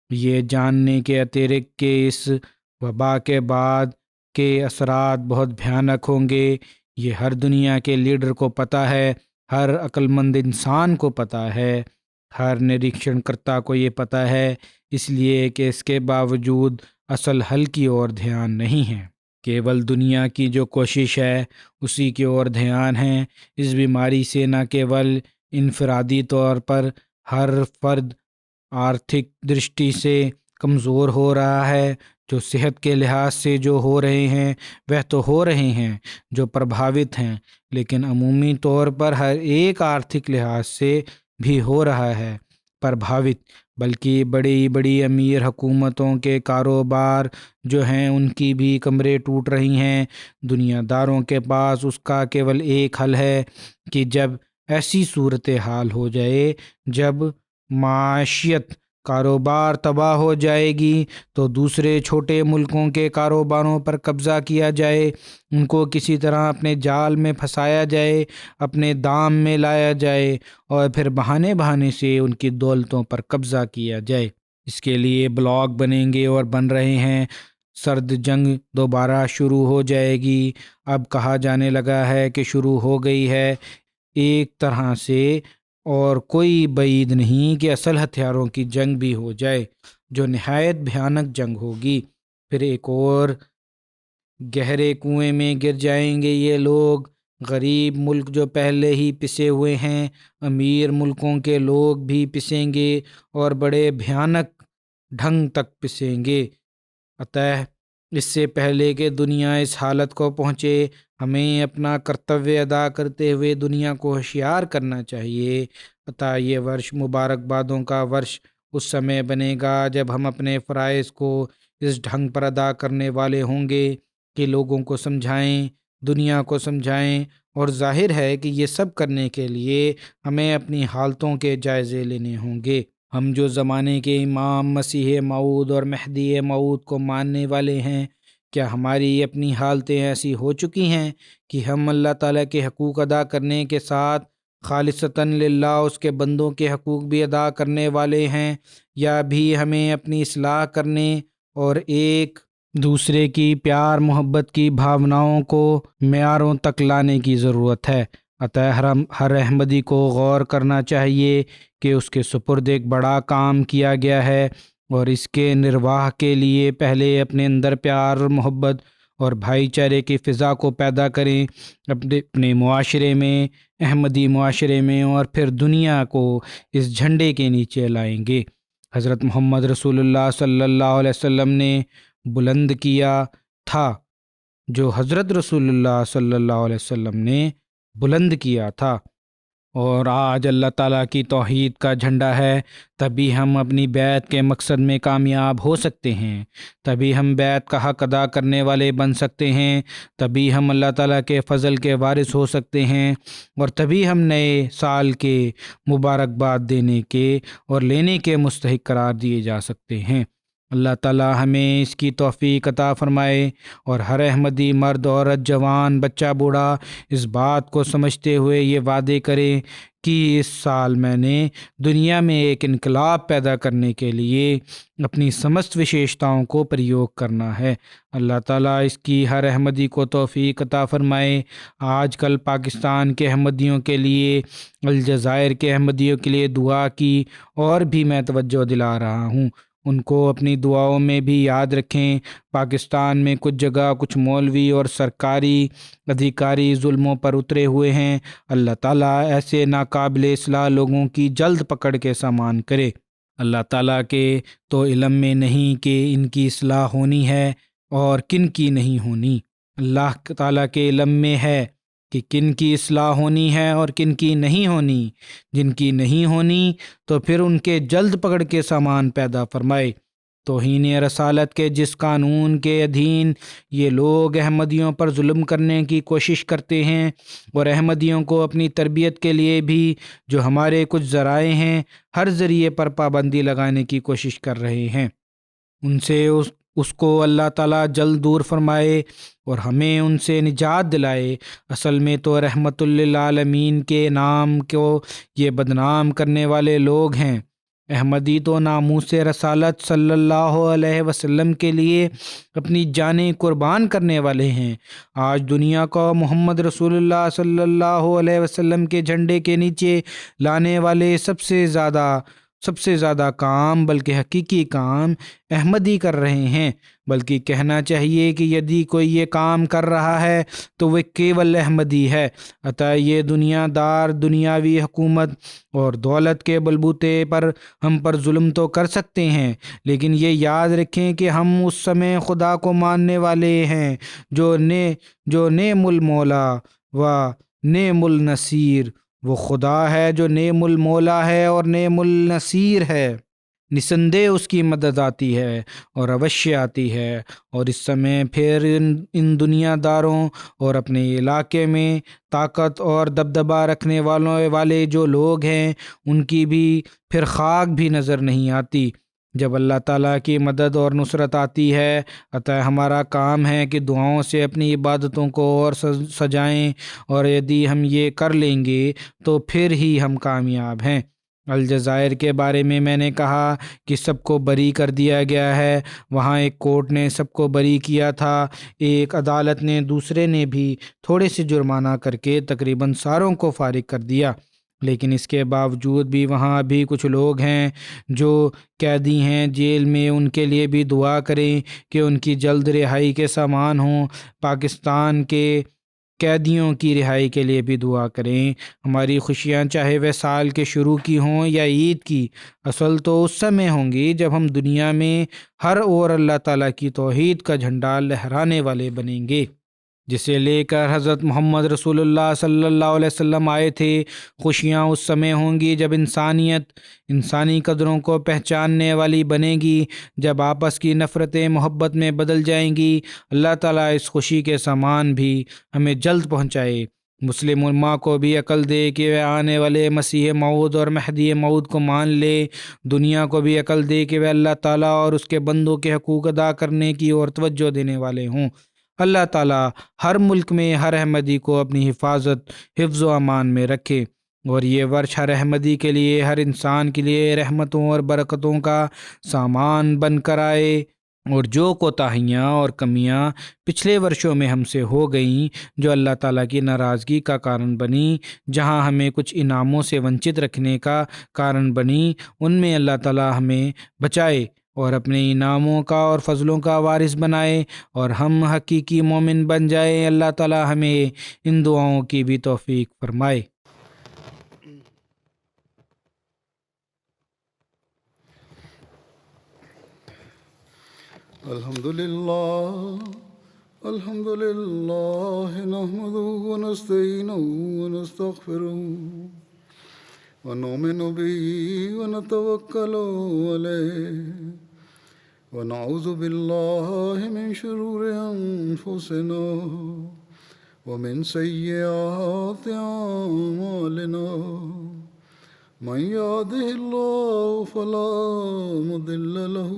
یہ جاننے کے اترکت کہ اس وبا کے بعد کے اثرات بہت بھیانک ہوں گے۔ یہ ہر دنیا کے لیڈر کو پتہ ہے، ہر عقل مند انسان کو پتہ ہے، ہر نریکشن کرتا کو یہ پتہ ہے، اس لیے کہ اس کے باوجود اصل حل کی اور دھیان نہیں ہے، کیول دنیا کی جو کوشش ہے اسی کی اور دھیان ہے۔ اس بیماری سے نہ کیول انفرادی طور پر ہر فرد آرتھک درشٹی سے کمزور ہو رہا ہے، جو صحت کے لحاظ سے جو ہو رہے ہیں وہ تو ہو رہے ہیں جو پربھاوت ہیں، لیکن عمومی طور پر ہر ایک آرتھک لحاظ سے بھی ہو رہا ہے پربھاوت، بلکہ بڑی بڑی امیر حکومتوں کے کاروبار جو ہیں ان کی بھی کمریں ٹوٹ رہی ہیں۔ دنیا داروں کے پاس اس کا کیول ایک حل ہے کہ جب ایسی صورتحال ہو جائے، جب معیشت کاروبار تباہ ہو جائے گی، تو دوسرے چھوٹے ملکوں کے کاروباروں پر قبضہ کیا جائے، ان کو کسی طرح اپنے جال میں پھنسایا جائے، اپنے دام میں لایا جائے، اور پھر بہانے سے ان کی دولتوں پر قبضہ کیا جائے۔ اس کے لیے بلاک بنیں گے اور بن رہے ہیں۔ سرد جنگ دوبارہ شروع ہو جائے گی، اب کہا جانے لگا ہے کہ شروع ہو گئی ہے ایک طرح سے، اور کوئی بعید نہیں کہ اصل ہتھیاروں کی جنگ بھی ہو جائے، جو نہایت بھیانک جنگ ہوگی۔ پھر ایک اور گہرے کنویں میں گر جائیں گے یہ لوگ، غریب ملک جو پہلے ہی پسے ہوئے ہیں، امیر ملکوں کے لوگ بھی پسیں گے، اور بڑے بھیانک ڈھنگ تک پسیں گے۔ اطاع اس سے پہلے کہ دنیا اس حالت کو پہنچے، ہمیں اپنا کرتویہ ادا کرتے ہوئے دنیا کو ہوشیار کرنا چاہیے۔ اطاع یہ ورش مبارکبادوں کا ورش اس سمے بنے گا جب ہم اپنے فرائض کو اس ڈھنگ پر ادا کرنے والے ہوں گے کہ لوگوں کو سمجھائیں، دنیا کو سمجھائیں، اور ظاہر ہے کہ یہ سب کرنے کے لیے ہمیں اپنی حالتوں کے جائزے لینے ہوں گے۔ ہم جو زمانے کے امام مسیح موعود اور مہدی موعود کو ماننے والے ہیں، کیا ہماری اپنی حالتیں ایسی ہو چکی ہیں کہ ہم اللہ تعالیٰ کے حقوق ادا کرنے کے ساتھ خالصتاً للہ اس کے بندوں کے حقوق بھی ادا کرنے والے ہیں، یا ابھی ہمیں اپنی اصلاح کرنے اور ایک دوسرے کی پیار محبت کی بھاوناؤں کو معیاروں تک لانے کی ضرورت ہے؟ اطاع ہر احمدی کو غور کرنا چاہیے کہ اس کے سپرد ایک بڑا کام کیا گیا ہے، اور اس کے نرواہ کے لیے پہلے اپنے اندر پیار محبت اور بھائی چارے کی فضا کو پیدا کریں، اپنے معاشرے میں، احمدی معاشرے میں، اور پھر دنیا کو اس جھنڈے کے نیچے لائیں گے۔ حضرت محمد رسول اللہ صلی اللہ علیہ وسلم نے بلند کیا تھا، جو حضرت رسول اللہ صلی اللہ علیہ وسلم نے بلند کیا تھا، اور آج اللہ تعالیٰ کی توحید کا جھنڈا ہے، تبھی ہم اپنی بیعت کے مقصد میں کامیاب ہو سکتے ہیں، تبھی ہم بیعت کا حق ادا کرنے والے بن سکتے ہیں، تبھی ہم اللہ تعالیٰ کے فضل کے وارث ہو سکتے ہیں، اور تبھی ہم نئے سال کے مبارکباد دینے کے اور لینے کے مستحق قرار دیے جا سکتے ہیں۔ اللہ تعالیٰ ہمیں اس کی توفیق عطا فرمائے، اور ہر احمدی مرد عورت جوان بچہ بوڑھا اس بات کو سمجھتے ہوئے یہ وعدے کرے کہ اس سال میں نے دنیا میں ایک انقلاب پیدا کرنے کے لیے اپنی سمست وشیشتاؤں کو پریوگ کرنا ہے۔ اللہ تعالیٰ اس کی ہر احمدی کو توفیق عطا فرمائے۔ آج کل پاکستان کے احمدیوں کے لیے، الجزائر کے احمدیوں کے لیے دعا کی، اور بھی میں توجہ دلا رہا ہوں، ان کو اپنی دعاؤں میں بھی یاد رکھیں۔ پاکستان میں کچھ جگہ کچھ مولوی اور سرکاری ادھیکاری ظلموں پر اترے ہوئے ہیں۔ اللہ تعالیٰ ایسے ناقابل اصلاح لوگوں کی جلد پکڑ کے سامان کرے۔ اللہ تعالیٰ کے تو علم میں نہیں کہ ان کی اصلاح ہونی ہے اور کن کی نہیں ہونی، اللہ تعالیٰ کے علم میں ہے کہ کن کی اصلاح ہونی ہے اور کن کی نہیں ہونی۔ جن کی نہیں ہونی تو پھر ان کے جلد پکڑ کے سامان پیدا فرمائے۔ توہین رسالت کے جس قانون کے ادھین یہ لوگ احمدیوں پر ظلم کرنے کی کوشش کرتے ہیں، اور احمدیوں کو اپنی تربیت کے لیے بھی جو ہمارے کچھ ذرائع ہیں، ہر ذریعے پر پابندی لگانے کی کوشش کر رہے ہیں، ان سے اس کو اللہ تعالیٰ جلد دور فرمائے اور ہمیں ان سے نجات دلائے۔ اصل میں تو رحمت للعالمین کے نام کو یہ بدنام کرنے والے لوگ ہیں۔ احمدی تو ناموس رسالت صلی اللہ علیہ وسلم کے لیے اپنی جانیں قربان کرنے والے ہیں۔ آج دنیا کو محمد رسول اللہ صلی اللہ علیہ وسلم کے جھنڈے کے نیچے لانے والے سب سے زیادہ کام، بلکہ حقیقی کام، احمدی کر رہے ہیں۔ بلکہ کہنا چاہیے کہ یدی کوئی یہ کام کر رہا ہے تو وہ کیول احمدی ہے۔ اطاع یہ دنیا دار دنیاوی حکومت اور دولت کے بلبوتے پر ہم پر ظلم تو کر سکتے ہیں، لیکن یہ یاد رکھیں کہ ہم اس سمے خدا کو ماننے والے ہیں جو نعم المولا و نعم النصیر، وہ خدا ہے جو نعم المولا ہے اور نعم النصیر ہے۔ نسندے اس کی مدد آتی ہے اور اوشیہ آتی ہے، اور اس سمے پھر ان دنیا داروں اور اپنے علاقے میں طاقت اور دبدبہ رکھنے والے جو لوگ ہیں، ان کی بھی پھر خاک بھی نظر نہیں آتی جب اللہ تعالیٰ کی مدد اور نصرت آتی ہے۔ اطاع ہمارا کام ہے کہ دعاؤں سے اپنی عبادتوں کو اور سجائیں، اور یدی ہم یہ کر لیں گے تو پھر ہی ہم کامیاب ہیں۔ الجزائر کے بارے میں نے کہا کہ سب کو بری کر دیا گیا ہے۔ وہاں ایک کورٹ نے سب کو بری کیا تھا، ایک عدالت نے دوسرے نے بھی تھوڑے سے جرمانہ کر کے تقریباً ساروں کو فارغ کر دیا، لیکن اس کے باوجود بھی وہاں ابھی کچھ لوگ ہیں جو قیدی ہیں جیل میں۔ ان کے لیے بھی دعا کریں کہ ان کی جلد رہائی کے سامان ہوں۔ پاکستان کے قیدیوں کی رہائی کے لیے بھی دعا کریں۔ ہماری خوشیاں چاہے وہ سال کے شروع کی ہوں یا عید کی، اصل تو اس سمے ہوں گی جب ہم دنیا میں ہر اور اللہ تعالیٰ کی توحید کا جھنڈا لہرانے والے بنیں گے، جسے لے کر حضرت محمد رسول اللہ صلی اللہ علیہ وسلم آئے تھے۔ خوشیاں اس سمے ہوں گی جب انسانیت انسانی قدروں کو پہچاننے والی بنے گی، جب آپس کی نفرتیں محبت میں بدل جائیں گی۔ اللہ تعالیٰ اس خوشی کے سامان بھی ہمیں جلد پہنچائے۔ مسلم امہ کو بھی عقل دے کہ وہ آنے والے مسیح موعود اور مہدی موعود کو مان لے۔ دنیا کو بھی عقل دے کہ وہ اللہ تعالیٰ اور اس کے بندوں کے حقوق ادا کرنے کی اور توجہ دینے والے ہوں۔ اللہ تعالیٰ ہر ملک میں ہر احمدی کو اپنی حفظ و امان میں رکھے، اور یہ ورش ہر احمدی کے لیے، ہر انسان کے لیے رحمتوں اور برکتوں کا سامان بن کر آئے۔ اور جو کوتاہیاں اور کمیاں پچھلے ورشوں میں ہم سے ہو گئیں، جو اللہ تعالیٰ کی ناراضگی کا کارن بنی، جہاں ہمیں کچھ انعاموں سے ونچت رکھنے کا کارن بنی، ان میں اللہ تعالیٰ ہمیں بچائے اور اپنے انعاموں کا اور فضلوں کا وارث بنائے، اور ہم حقیقی مومن بن جائیں۔ اللہ تعالیٰ ہمیں ان دعاؤں کی بھی توفیق فرمائے۔ الحمد لله نحمده ونستعينه ونستغفره ونؤمن به ونتوكل عليه ونعوذ بالله من شرور أنفسنا ومن سيئات أعمالنا من يهده الله فلا مضل له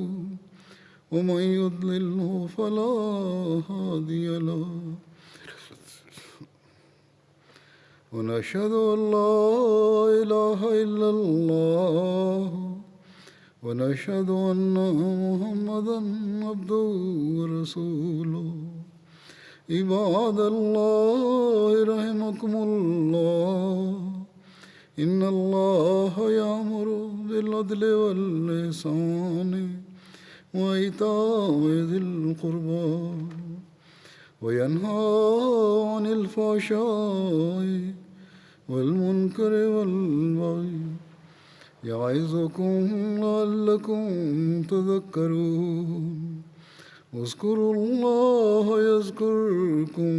ومن يضلله فلا هادي له ونشهد أن لا إله إلا الله ونشهد أن محمدا عبده ورسوله عباد الله رحمكم الله إن الله يأمر بالعدل والإحسان وإيتاء ذي القربى وينهى عن الفحشاء والمنكر والبغي يعظكم لعلكم تذكرون اذكروا الله يذكركم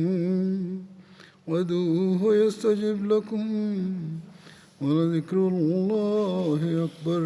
وادعوه يستجب لكم ولذكر الله أكبر